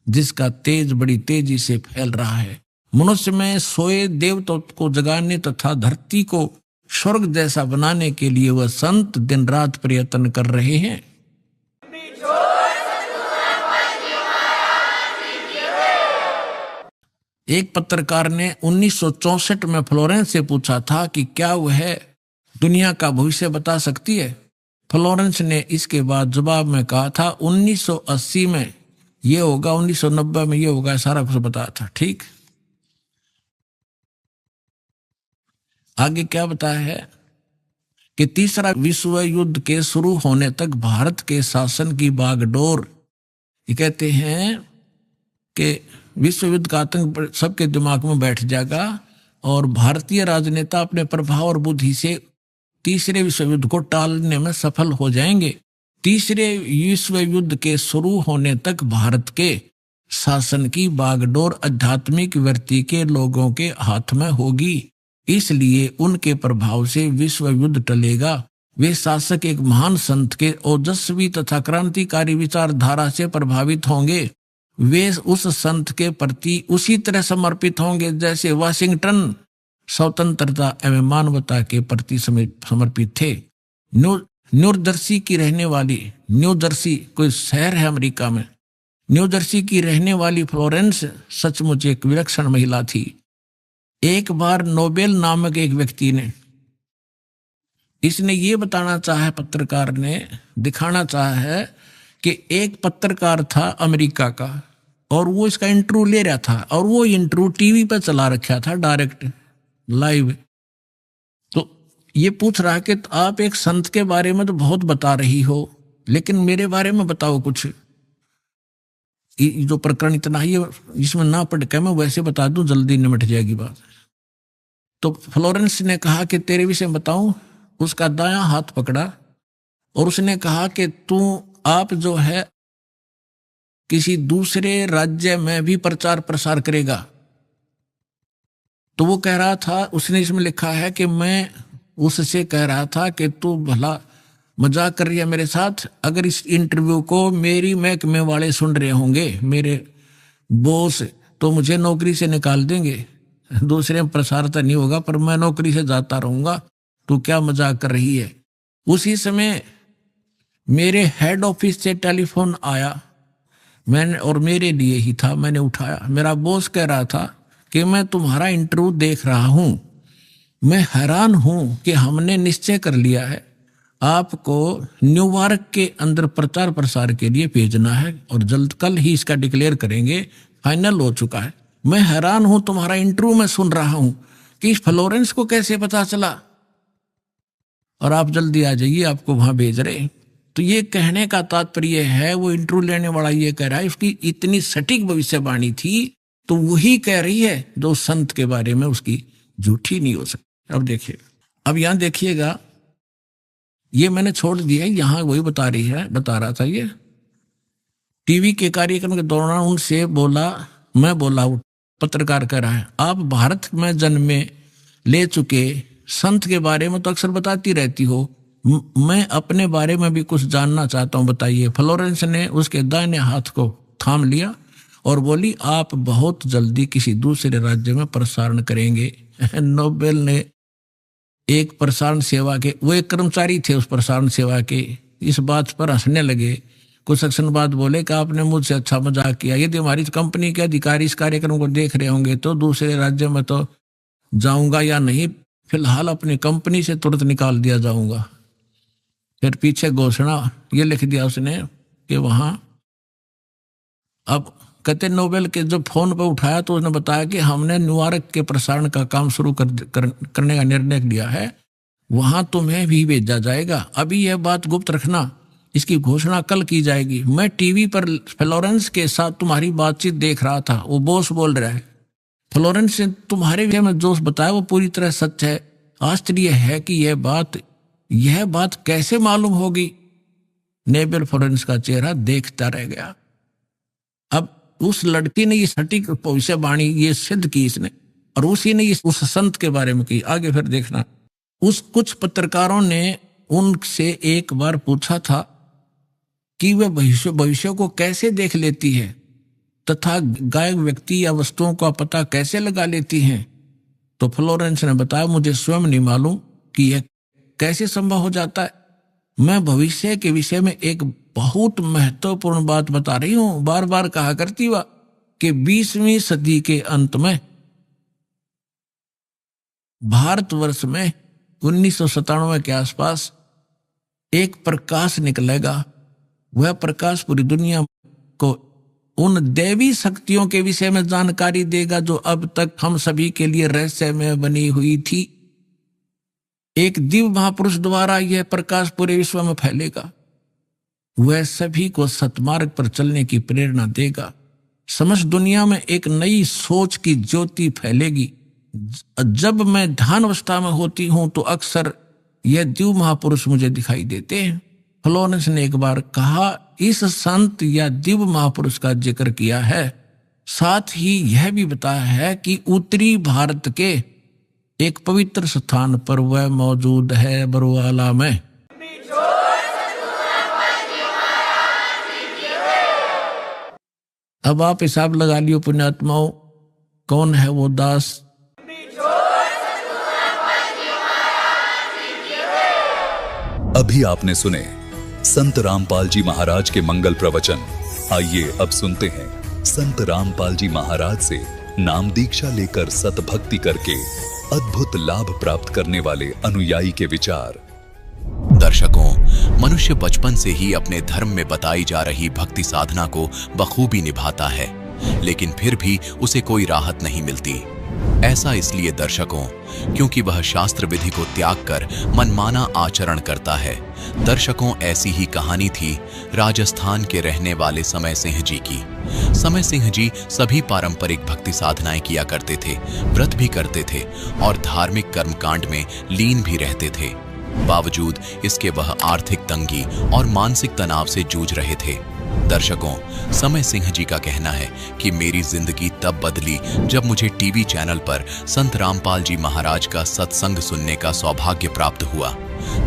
जिसका तेज बड़ी तेजी से फैल रहा है। मनुष्य में सोए देवताओं को जगाने तथा धरती को स्वर्ग जैसा बनाने के लिए वह संत दिन रात प्रयत्न कर रहे हैं। एक पत्रकार ने 1964 में फ्लोरेंस से पूछा था कि क्या वह दुनिया का भविष्य बता सकती है। फ्लोरेंस ने इसके बाद जवाब में कहा था 1980 में ये होगा, 1990 में ये होगा, सारा कुछ बताया था। ठीक, आगे क्या बताया है कि तीसरा विश्व युद्ध के शुरू होने तक भारत के शासन की बागडोर, ये कहते हैं कि विश्व युद्ध का आतंक सबके दिमाग में बैठ जाएगा और भारतीय राजनेता अपने प्रभाव और बुद्धि से तीसरे विश्व युद्ध को टालने में सफल हो जाएंगे। तीसरे विश्व युद्ध के शुरू होने तक भारत के शासन की बागडोर आध्यात्मिक वृत्ति के लोगों के हाथ में होगी, इसलिए उनके प्रभाव से विश्व युद्ध टलेगा। वे शासक एक महान संत के ओजस्वी तथा क्रांतिकारी विचारधारा से प्रभावित होंगे। वे उस संत के प्रति उसी तरह समर्पित होंगे जैसे वाशिंगटन स्वतंत्रता एवं मानवता के प्रति समर्पित थे। न्यू जर्सी की रहने वाली, न्यू जर्सी कोई शहर है अमेरिका में, न्यू जर्सी की रहने वाली फ्लोरेंस सचमुच एक विलक्षण महिला थी। एक बार नोबेल नामक एक व्यक्ति ने, इसने ये बताना चाहा, पत्रकार ने दिखाना चाहा है कि एक पत्रकार था अमेरिका का और वो इसका इंटरव्यू ले रहा था और वो इंटरव्यू टीवी पर चला रखा था डायरेक्ट लाइव। तो ये पूछ रहा कि आप एक संत के बारे में तो बहुत बता रही हो, लेकिन मेरे बारे में बताओ कुछ। जो प्रकरण इतना ही है इसमें ना पढ़ के मैं वैसे बता दूं, जल्दी निमट जाएगी बात। तो फ्लोरेंस ने कहा कि तेरे विषय बताऊं। उसका दायां हाथ पकड़ा और उसने कहा कि आप जो है किसी दूसरे राज्य में भी प्रचार प्रसार करेगा। तो वो कह रहा था, उसने इसमें लिखा है कि मैं उससे कह रहा था कि तू भला मजाक कर रही है मेरे साथ। अगर इस इंटरव्यू को मेरी महकमे वाले सुन रहे होंगे, मेरे बॉस, तो मुझे नौकरी से निकाल देंगे। दूसरे में प्रसार तो नहीं होगा पर मैं नौकरी से जाता रहूंगा। तू क्या मजाक कर रही है। उसी समय मेरे हेड ऑफिस से टेलीफोन आया, मैंने, और मेरे लिए ही था, मैंने उठाया। मेरा बॉस कह रहा था कि मैं तुम्हारा इंटरव्यू देख रहा हूं, मैं हैरान हूं कि हमने निश्चय कर लिया है आपको न्यूयॉर्क के अंदर प्रचार प्रसार के लिए भेजना है और जल्द कल ही इसका डिक्लेयर करेंगे, फाइनल हो चुका है। मैं हैरान हूं, तुम्हारा इंटरव्यू मैं सुन रहा हूं कि इस फ्लोरेंस को कैसे पता चला और आप जल्दी आ जाइए, आपको वहां भेज रहे। तो ये कहने का तात्पर्य है, वो इंटरव्यू लेने वाला ये कह रहा है उसकी इतनी सटीक भविष्यवाणी थी तो वही कह रही है जो संत के बारे में उसकी झूठी नहीं हो सकती। अब देखिए, अब यहां देखिएगा, ये मैंने छोड़ दिया, यहां वही बता रहा था। ये टीवी के कार्यक्रम के दौरान उनसे बोला, मैं बोला, पत्रकार कह रहा है, आप भारत में जन्मे ले चुके संत के बारे में तो अक्सर बताती रहती हो, मैं अपने बारे में भी कुछ जानना चाहता हूं, बताइए। फ्लोरेंस ने उसके दाहिने हाथ को थाम लिया और बोली, आप बहुत जल्दी किसी दूसरे राज्य में प्रसारण करेंगे। नोबेल ने एक प्रसारण सेवा के, वो एक कर्मचारी थे उस प्रसारण सेवा के, इस बात पर हंसने लगे। कुछ सेक्शन बाद बोले कि आपने मुझसे अच्छा मजाक किया, यदि हमारी कंपनी के अधिकारी इस कार्यक्रम को देख रहे होंगे तो दूसरे राज्य में तो जाऊंगा या नहीं, फिलहाल अपनी कंपनी से तुरंत निकाल दिया जाऊंगा। फिर पीछे घोषणा ये लिख दिया उसने कि वहाँ अब कहते नोबेल के जब फोन पर उठाया तो उसने बताया कि हमने न्यूयॉर्क के प्रसारण का काम शुरू करने का निर्णय लिया है, वहां तुम्हें भी भेजा जाएगा। अभी यह बात गुप्त रखना, इसकी घोषणा कल की जाएगी। मैं टीवी पर फ्लोरेंस के साथ तुम्हारी बातचीत देख रहा था, वो बॉस बोल रहा है, फ्लोरेंस ने तुम्हारे विषय में जो बताया वो पूरी तरह सच है। आश्चर्य है कि यह बात कैसे मालूम होगी। नेबल फ्लोरेंस का चेहरा देखता रह गया। अब उस लड़की ने ये सटीक भविष्यवाणी ये सिद्ध की इसने, और उसी ने उस संत के बारे में की। आगे फिर देखना, उस कुछ पत्रकारों ने उनसे एक बार पूछा था कि वे भविष्य को कैसे देख लेती है तथा गायब व्यक्ति या वस्तुओं का पता कैसे लगा लेती हैं। तो फ्लोरेंस ने बताया, मुझे स्वयं नहीं मालूम कि यह कैसे संभव हो जाता है। मैं भविष्य के विषय में एक बहुत महत्वपूर्ण बात बता रही हूं। बार बार कहा करती हुआ कि 20वीं सदी के अंत में भारतवर्ष में 1997 के आसपास एक प्रकाश निकलेगा। वह प्रकाश पूरी दुनिया को उन दैवी शक्तियों के विषय में जानकारी देगा जो अब तक हम सभी के लिए रहस्य में बनी हुई थी। एक दिव्य महापुरुष द्वारा यह प्रकाश पूरे विश्व में फैलेगा। वह सभी को सतमार्ग पर चलने की प्रेरणा देगा। समस्त दुनिया में एक नई सोच की ज्योति फैलेगी। जब मैं ध्यान अवस्था में होती हूं तो अक्सर यह दिव्य महापुरुष मुझे दिखाई देते हैं। फ्लोरेंस ने एक बार कहा, इस संत या दिव्य महापुरुष का जिक्र किया है, साथ ही यह भी बताया है कि उत्तरी भारत के एक पवित्र स्थान पर वह मौजूद है, बरवाला में। अब आप हिसाब लगा लियो पुण्यात्माओं, कौन है वो दास। अभी आपने सुने संत रामपाल जी महाराज के मंगल प्रवचन। आइए अब सुनते हैं संत रामपाल जी महाराज से नाम दीक्षा लेकर सतभक्ति करके अद्भुत लाभ प्राप्त करने वाले अनुयायी के विचार। दर्शकों, मनुष्य बचपन से ही अपने धर्म में बताई जा रही भक्ति साधना को बखूबी निभाता है, लेकिन फिर भी उसे कोई राहत नहीं मिलती। ऐसा इसलिए दर्शकों, क्योंकि वह शास्त्र विधि को त्याग कर मनमाना आचरण करता है। दर्शकों, ऐसी ही कहानी थी राजस्थान के रहने वाले समय सिंह जी की। समय सिंह जी सभी पारंपरिक भक्ति साधनाएं किया करते थे, व्रत भी करते थे और धार्मिक कर्मकांड में लीन भी रहते थे। बावजूद इसके वह आर्थिक तंगी और मानसिक तनाव से जूझ रहे थे। दर्शकों, समय सिंह जी का कहना है कि मेरी जिंदगी तब बदली जब मुझे टीवी चैनल पर संत रामपाल जी महाराज का सत्संग सुनने का सौभाग्य प्राप्त हुआ।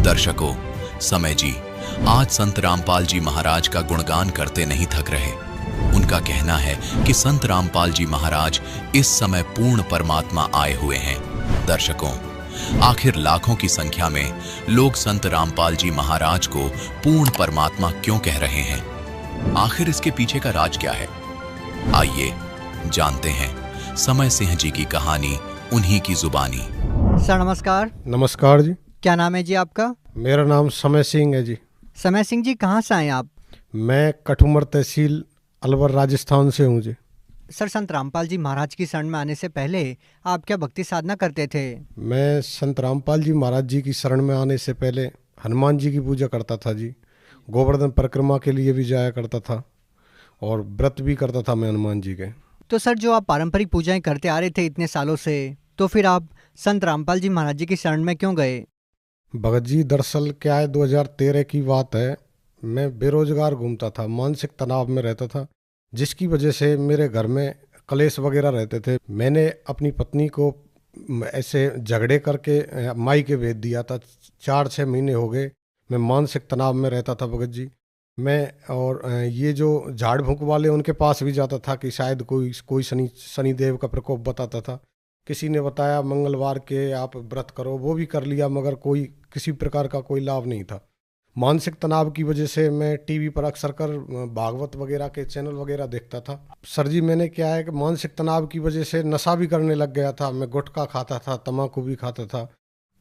दर्शकों, समय जी आज संत रामपाल जी महाराज का गुणगान करते नहीं थक रहे। उनका कहना है कि संत रामपाल जी महाराज इस समय पूर्ण परमात्मा आए हुए हैं। दर्शकों, आखिर लाखों की संख्या में लोग संत रामपाल जी महाराज को पूर्ण परमात्मा क्यों कह रहे हैं? आखिर इसके पीछे का राज क्या है? आइए जानते हैं समय सिंह जी की कहानी, उन्हीं की जुबानी। सर नमस्कार। नमस्कार जी। क्या नाम है जी आपका? मेरा नाम समय सिंह है जी। समय सिंह जी, कहाँ से आए आप? मैं कठुमर तहसील अलवर राजस्थान से हूँ जी। सर, संत रामपाल जी महाराज की शरण में आने से पहले आप क्या भक्ति साधना करते थे? मैं संत रामपाल जी महाराज जी की शरण में आने से पहले हनुमान जी की पूजा करता था जी। गोवर्धन परिक्रमा के लिए भी जाया करता था और व्रत भी करता था मैं हनुमान जी के। तो सर, जो आप पारंपरिक पूजाएं करते आ रहे थे इतने सालों से, तो फिर आप संत रामपाल जी महाराज जी की शरण में क्यों गए? भगत जी, दरअसल क्या है, 2013 की बात है। मैं बेरोजगार घूमता था, मानसिक तनाव में रहता था, जिसकी वजह से मेरे घर में कलेश वगैरह रहते थे। मैंने अपनी पत्नी को ऐसे झगड़े करके मायके भेज दिया था। 4-6 महीने हो गए मैं मानसिक तनाव में रहता था भगत जी। मैं और ये जो झाड़ फूंक वाले उनके पास भी जाता था कि शायद कोई शनिदेव का प्रकोप बताता था। किसी ने बताया मंगलवार के आप व्रत करो, वो भी कर लिया, मगर किसी प्रकार का कोई लाभ नहीं था। मानसिक तनाव की वजह से मैं टीवी पर अक्सर कर भागवत वगैरह के चैनल वगैरह देखता था। सर जी, मैंने क्या है कि मानसिक तनाव की वजह से नशा भी करने लग गया था। मैं गुटखा खाता था, तम्बाकू भी खाता था,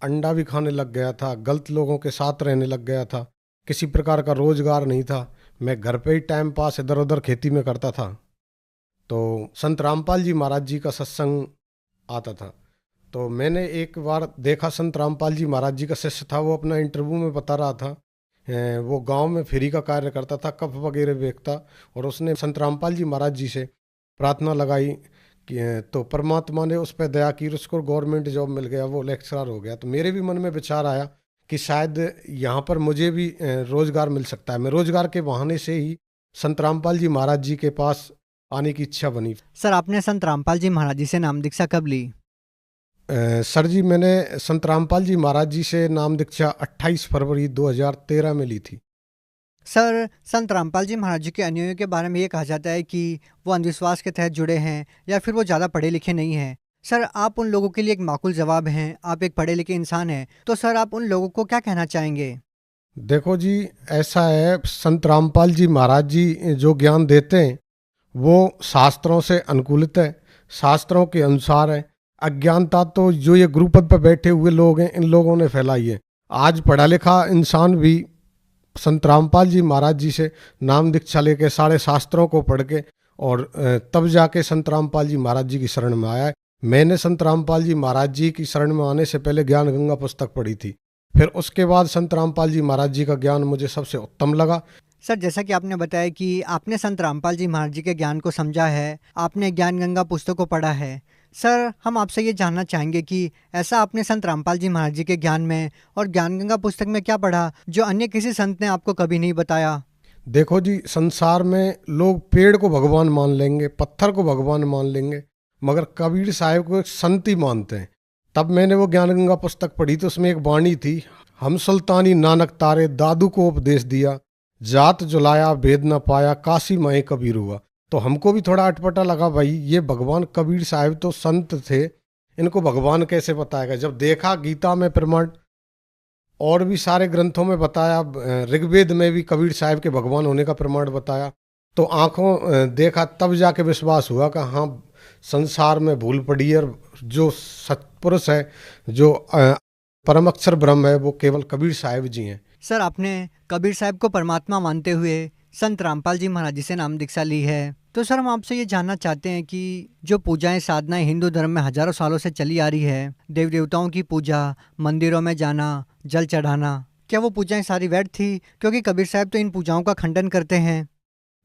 अंडा भी खाने लग गया था, गलत लोगों के साथ रहने लग गया था। किसी प्रकार का रोजगार नहीं था। मैं घर पे ही टाइम पास इधर उधर खेती में करता था। तो संत रामपाल जी महाराज जी का सत्संग आता था। तो मैंने एक बार देखा, संत रामपाल जी महाराज जी का शिष्य था, वो अपना इंटरव्यू में बता रहा था, वो गांव में फ्री का कार्य करता था, कप वगैरह बेचता, और उसने संत रामपाल जी महाराज जी से प्रार्थना लगाई कि तो परमात्मा ने उस पर दया की, उसको गवर्नमेंट जॉब मिल गया, वो लेक्चरर हो गया। तो मेरे भी मन में विचार आया कि शायद यहाँ पर मुझे भी रोजगार मिल सकता है। मैं रोजगार के बहाने से ही संत रामपाल जी महाराज जी के पास आने की इच्छा बनी। सर, आपने संत रामपाल जी महाराज जी से नाम दीक्षा कब ली? सर जी, मैंने संत रामपाल जी महाराज जी से नाम दीक्षा 28 फरवरी 2013 में ली थी। सर, संत रामपाल जी महाराज जी के अनुयायियों के बारे में ये कहा जाता है कि वो अंधविश्वास के तहत जुड़े हैं या फिर वो ज़्यादा पढ़े लिखे नहीं हैं। सर, आप उन लोगों के लिए एक माकूल जवाब हैं, आप एक पढ़े लिखे इंसान हैं, तो सर आप उन लोगों को क्या कहना चाहेंगे? देखो जी, ऐसा है, संत रामपाल जी महाराज जी जो ज्ञान देते हैं वो शास्त्रों से अनुकूलित है, शास्त्रों के अनुसार है। अज्ञानता तो जो ये गुरु पद पर बैठे हुए लोग हैं, इन लोगों ने फैलाई है। आज पढ़ा लिखा इंसान भी संत रामपाल जी महाराज जी से नाम दीक्षा लेके सारे शास्त्रों को पढ़ के और तब जाके संत रामपाल जी महाराज जी की शरण में आया है। मैंने संत रामपाल जी महाराज जी की शरण में आने से पहले ज्ञान गंगा पुस्तक पढ़ी थी, फिर उसके बाद संत रामपाल जी महाराज जी का ज्ञान मुझे सबसे उत्तम लगा। सर, जैसा कि आपने बताया कि आपने संत रामपाल जी महाराज जी के ज्ञान को समझा है, आपने ज्ञान गंगा पुस्तक को पढ़ा है। सर, हम आपसे ये जानना चाहेंगे कि ऐसा आपने संत रामपाल जी महाराज जी के ज्ञान में और ज्ञान गंगा पुस्तक में क्या पढ़ा जो अन्य किसी संत ने आपको कभी नहीं बताया? देखो जी, संसार में लोग पेड़ को भगवान मान लेंगे, पत्थर को भगवान मान लेंगे, मगर कबीर साहब को एक संत ही मानते हैं। तब मैंने वो ज्ञान गंगा पुस्तक पढ़ी तो उसमें एक वाणी थी, हम सुल्तानी नानक तारे दादू को उपदेश दिया, जात जुलाया भेद न पाया, काशी माए कबीर हुआ। तो हमको भी थोड़ा अटपटा लगा, भाई ये भगवान कबीर साहब तो संत थे, इनको भगवान कैसे बताएगा? जब देखा गीता में प्रमाण और भी सारे ग्रंथों में बताया, ऋग्वेद में भी कबीर साहब के भगवान होने का प्रमाण बताया, तो आंखों देखा तब जाके विश्वास हुआ कि हाँ, संसार में भूल पड़ी है, जो सत्पुरुष है, जो परम अक्षर ब्रह्म है, वो केवल कबीर साहब जी हैं। सर, आपने कबीर साहब को परमात्मा मानते हुए संत रामपाल जी महाराज जी से नाम दीक्षा ली है, तो सर हम आपसे ये जानना चाहते हैं कि जो पूजाएं साधनाएं हिंदू धर्म में हजारों सालों से चली आ रही है, देव देवताओं की पूजा, मंदिरों में जाना, जल चढ़ाना, क्या वो पूजाएं सारी व्यर्थ थी? क्योंकि कबीर साहब तो इन पूजाओं का खंडन करते हैं।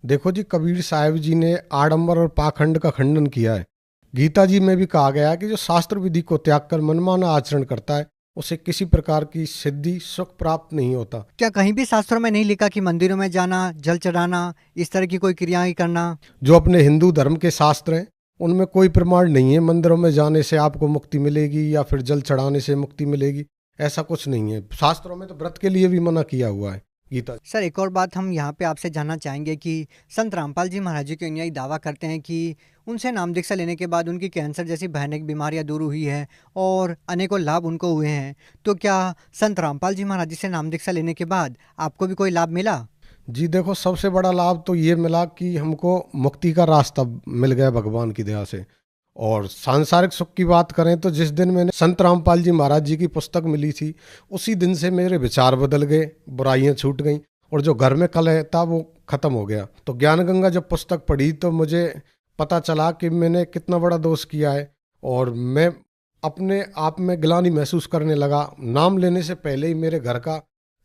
देखो जी, कबीर साहब जी ने आडंबर और पाखंड का खंडन किया है। गीता जी में भी कहा गया है कि जो शास्त्र विधि को त्याग कर मनमाना आचरण करता है उसे किसी प्रकार की सिद्धि सुख प्राप्त नहीं होता। क्या कहीं भी शास्त्रों में नहीं लिखा कि मंदिरों में जाना, जल चढ़ाना, इस तरह की कोई क्रियाएं करना? जो अपने हिंदू धर्म के शास्त्र हैं उनमें कोई प्रमाण नहीं है मंदिरों में जाने से आपको मुक्ति मिलेगी या फिर जल चढ़ाने से मुक्ति मिलेगी, ऐसा कुछ नहीं है। शास्त्रों में तो व्रत के लिए भी मना किया हुआ है गीता। सर, एक और बात हम यहाँ पे आपसे जानना चाहेंगे कि संत रामपाल जी महाराज जी के अनुयायी दावा करते हैं कि उनसे नाम दीक्षा लेने के बाद उनकी कैंसर जैसी भयानक बीमारियां दूर हुई है और अनेकों लाभ उनको हुए हैं। तो क्या संत रामपाल जी महाराज जी से नाम दीक्षा लेने के बाद आपको भी कोई लाभ मिला? जी देखो, सबसे बड़ा लाभ तो ये मिला कि हमको मुक्ति का रास्ता मिल गया भगवान की दया से। और सांसारिक सुख की बात करें तो जिस दिन मैंने संत रामपाल जी महाराज जी की पुस्तक मिली थी उसी दिन से मेरे विचार बदल गए, बुराइयां छूट गईं और जो घर में कलह था वो खत्म हो गया। तो ज्ञान गंगा जब पुस्तक पढ़ी तो मुझे पता चला कि मैंने कितना बड़ा दोष किया है और मैं अपने आप में ग्लानि महसूस करने लगा। नाम लेने से पहले ही मेरे घर का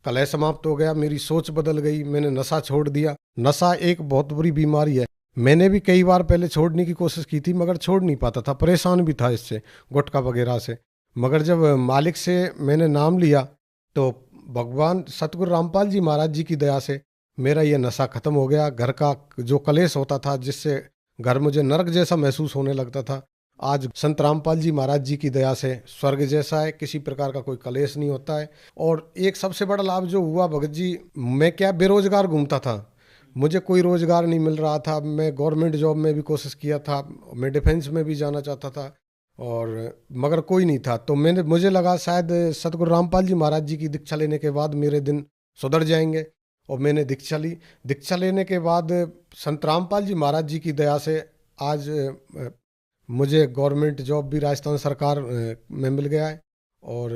कलह समाप्त हो गया, मेरी सोच बदल गई, मैंने नशा छोड़ दिया। नशा एक बहुत बुरी बीमारी है, मैंने भी कई बार पहले छोड़ने की कोशिश की थी मगर छोड़ नहीं पाता था, परेशान भी था इससे, गुटखा वगैरह से। मगर जब मालिक से मैंने नाम लिया तो भगवान सतगुरु रामपाल जी महाराज जी की दया से मेरा ये नशा खत्म हो गया। घर का जो कलेश होता था जिससे घर मुझे नरक जैसा महसूस होने लगता था, आज संत रामपाल जी महाराज जी की दया से स्वर्ग जैसा है, किसी प्रकार का कोई कलेश नहीं होता है। और एक सबसे बड़ा लाभ जो हुआ भगत जी, मैं क्या बेरोजगार घूमता था, मुझे कोई रोजगार नहीं मिल रहा था। मैं गवर्नमेंट जॉब में भी कोशिश किया था, मैं डिफेंस में भी जाना चाहता था और मगर कोई नहीं था। तो मुझे लगा शायद सतगुरु रामपाल जी महाराज जी की दीक्षा लेने के बाद मेरे दिन सुधर जाएंगे और मैंने दीक्षा ली। दीक्षा लेने के बाद संत रामपाल जी महाराज जी की दया से आज मुझे गवर्नमेंट जॉब भी राजस्थान सरकार में मिल गया है और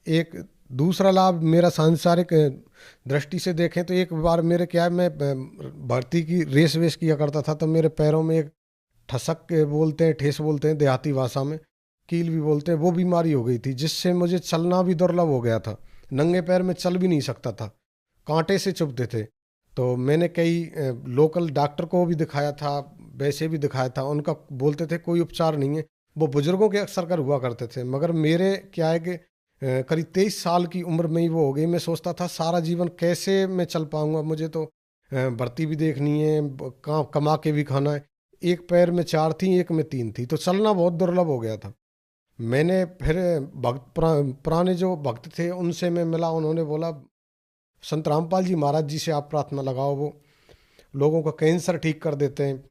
एक दूसरा लाभ मेरा सांसारिक दृष्टि से देखें तो एक बार मेरे क्या है, मैं भर्ती की रेस वेस किया करता था, तो मेरे पैरों में एक ठसक बोलते हैं, ठेस बोलते हैं देहाती भाषा में, कील भी बोलते हैं, वो बीमारी हो गई थी, जिससे मुझे चलना भी दुर्लभ हो गया था। नंगे पैर में चल भी नहीं सकता था, कांटे से चुभते थे। तो मैंने कई लोकल डॉक्टर को भी दिखाया था, वैसे भी दिखाया था, उनका बोलते थे कोई उपचार नहीं है, वो बुजुर्गों के अक्सर कर हुआ करते थे। मगर मेरे क्या है कि करीब 23 साल की उम्र में ही वो हो गई। मैं सोचता था सारा जीवन कैसे मैं चल पाऊंगा, मुझे तो भर्ती भी देखनी है, कमा के भी खाना है। एक पैर में 4 थी, एक में 3 थी, तो चलना बहुत दुर्लभ हो गया था। मैंने फिर पुराने जो भक्त थे उनसे मैं मिला, उन्होंने बोला संत रामपाल जी महाराज जी से आप प्रार्थना लगाओ, वो लोगों का कैंसर ठीक कर देते हैं,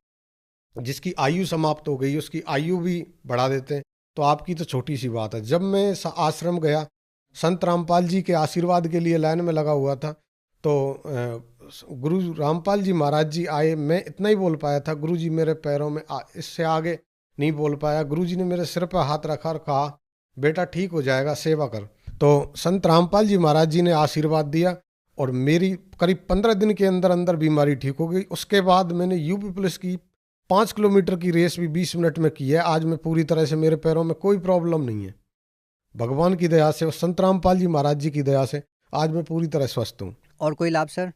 जिसकी आयु समाप्त हो गई उसकी आयु भी बढ़ा देते हैं, तो आपकी तो छोटी सी बात है। जब मैं आश्रम गया, संत रामपाल जी के आशीर्वाद के लिए लाइन में लगा हुआ था, तो गुरु रामपाल जी महाराज जी आए। मैं इतना ही बोल पाया था, गुरु जी मेरे पैरों में इससे आगे नहीं बोल पाया। गुरु जी ने मेरे सिर पर हाथ रखा और कहा बेटा ठीक हो जाएगा, सेवा कर। तो संत रामपाल जी महाराज जी ने आशीर्वाद दिया और मेरी करीब 15 दिन के अंदर अंदर बीमारी ठीक हो गई। उसके बाद मैंने यूपी पुलिस की 5 किलोमीटर की रेस भी 20 मिनट में की है। आज मैं पूरी तरह से, मेरे पैरों में कोई प्रॉब्लम नहीं है, भगवान की दया से और संत रामपाल जी महाराज जी की दया से आज मैं पूरी तरह स्वस्थ हूँ। और कोई लाभ सर?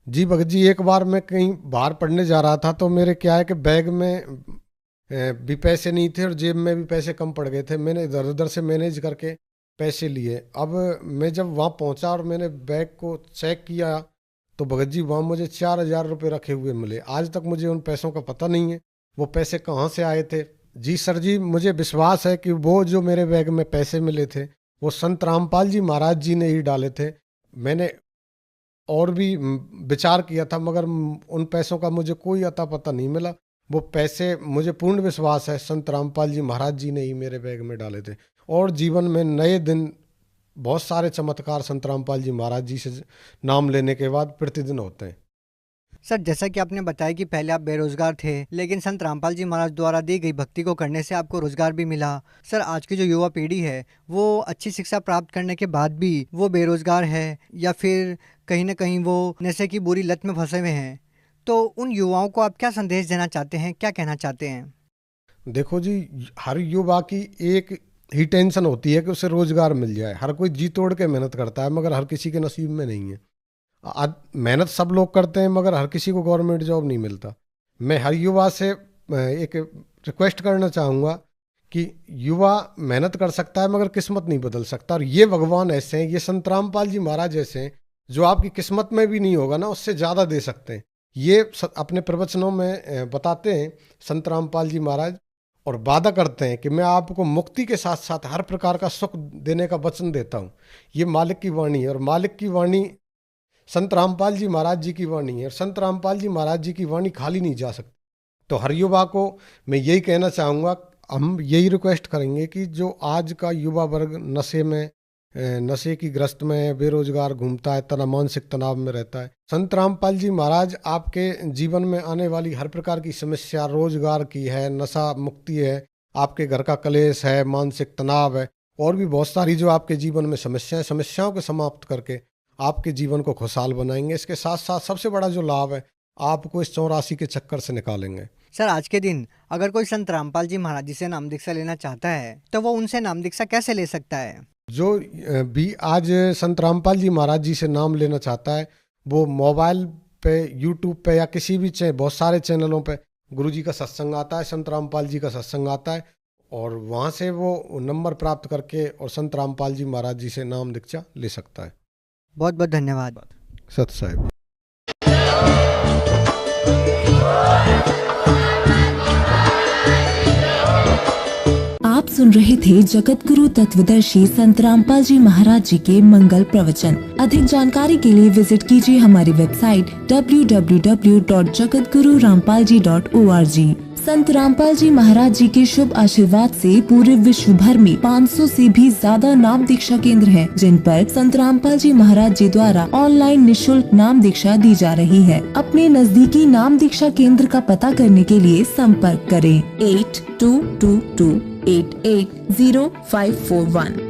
जी भगत जी, एक बार मैं कहीं बाहर पढ़ने जा रहा था, तो मेरे क्या है कि बैग में भी पैसे नहीं थे और जेब में भी पैसे कम पड़ गए थे। मैंने इधर उधर से मैनेज करके पैसे लिए। अब मैं जब वहाँ पहुँचा और मैंने बैग को चेक किया, तो भगत जी वहाँ मुझे 4,000 रुपये रखे हुए मिले। आज तक मुझे उन पैसों का पता नहीं है वो पैसे कहाँ से आए थे। जी सर जी, मुझे विश्वास है कि वो जो मेरे बैग में पैसे मिले थे वो संत रामपाल जी महाराज जी ने ही डाले थे। मैंने और भी विचार किया था, मगर उन पैसों का मुझे कोई अता पता नहीं मिला। वो पैसे, मुझे पूर्ण विश्वास है, संत रामपाल जी महाराज जी ने ही मेरे बैग में डाले थे। और जीवन में नए दिन, बहुत सारे चमत्कार संत रामपाल जी महाराज जी से नाम लेने के बाद प्रतिदिन होते हैं। सर, जैसा कि आपने बताया कि पहले आप बेरोजगार थे, लेकिन संत रामपाल जी महाराज द्वारा दी गई भक्ति को करने से आपको रोजगार भी मिला। सर, आज की जो युवा पीढ़ी है वो अच्छी शिक्षा प्राप्त करने के बाद भी वो बेरोजगार है, या फिर कहीं ना कहीं वो नशे की बुरी लत में फंसे हुए हैं, तो उन युवाओं को आप क्या संदेश देना चाहते हैं, क्या कहना चाहते हैं? देखो जी, हर युवा की एक ही टेंशन होती है कि उसे रोजगार मिल जाए। हर कोई जी तोड़ के मेहनत करता है, मगर हर किसी के नसीब में नहीं है। मेहनत सब लोग करते हैं, मगर हर किसी को गवर्नमेंट जॉब नहीं मिलता। मैं हर युवा से एक रिक्वेस्ट करना चाहूँगा कि युवा मेहनत कर सकता है मगर किस्मत नहीं बदल सकता। और ये भगवान ऐसे हैं, ये संत रामपाल जी महाराज ऐसे हैं, जो आपकी किस्मत में भी नहीं होगा ना, उससे ज़्यादा दे सकते हैं। ये अपने प्रवचनों में बताते हैं संत रामपाल जी महाराज, और वादा करते हैं कि मैं आपको मुक्ति के साथ साथ हर प्रकार का सुख देने का वचन देता हूँ। ये मालिक की वाणी है, और मालिक की वाणी संत रामपाल जी महाराज जी की वाणी है, और संत रामपाल जी महाराज जी की वाणी खाली नहीं जा सकती। तो हर युवा को मैं यही कहना चाहूँगा, हम यही रिक्वेस्ट करेंगे कि जो आज का युवा वर्ग नशे की ग्रस्त में, बेरोजगार घूमता है, मानसिक तनाव में रहता है, संत रामपाल जी महाराज आपके जीवन में आने वाली हर प्रकार की समस्या, रोजगार की है, नशा मुक्ति है, आपके घर का कलेश है, मानसिक तनाव है, और भी बहुत सारी जो आपके जीवन में समस्याओं को समाप्त करके आपके जीवन को खुशहाल बनाएंगे। इसके साथ साथ सबसे बड़ा जो लाभ है, आपको इस 84 के चक्कर से निकालेंगे। सर, आज के दिन अगर कोई संत रामपाल जी महाराज जी से नाम दीक्षा लेना चाहता है तो वो उनसे नाम दीक्षा कैसे ले सकता है? जो भी आज संत रामपाल जी महाराज जी से नाम लेना चाहता है, वो मोबाइल पे, यूट्यूब पे या किसी भी बहुत सारे चैनलों पे गुरु जी का सत्संग आता है, संत रामपाल जी का सत्संग आता है, और वहाँ से वो नंबर प्राप्त करके और संत रामपाल जी महाराज जी से नाम दीक्षा ले सकता है। बहुत बहुत धन्यवाद। सत साहिब। आप सुन रहे थे जगत गुरु तत्वदर्शी संत रामपाल जी महाराज जी के मंगल प्रवचन। अधिक जानकारी के लिए विजिट कीजिए हमारी वेबसाइट www.jagatgururampalji.org। संत रामपाल जी महाराज जी के शुभ आशीर्वाद से पूरे विश्व भर में 500 से भी ज्यादा नाम दीक्षा केंद्र हैं, जिन पर संत रामपाल जी महाराज जी द्वारा ऑनलाइन निशुल्क नाम दीक्षा दी जा रही है। अपने नजदीकी नाम दीक्षा केंद्र का पता करने के लिए संपर्क करें 8222880541।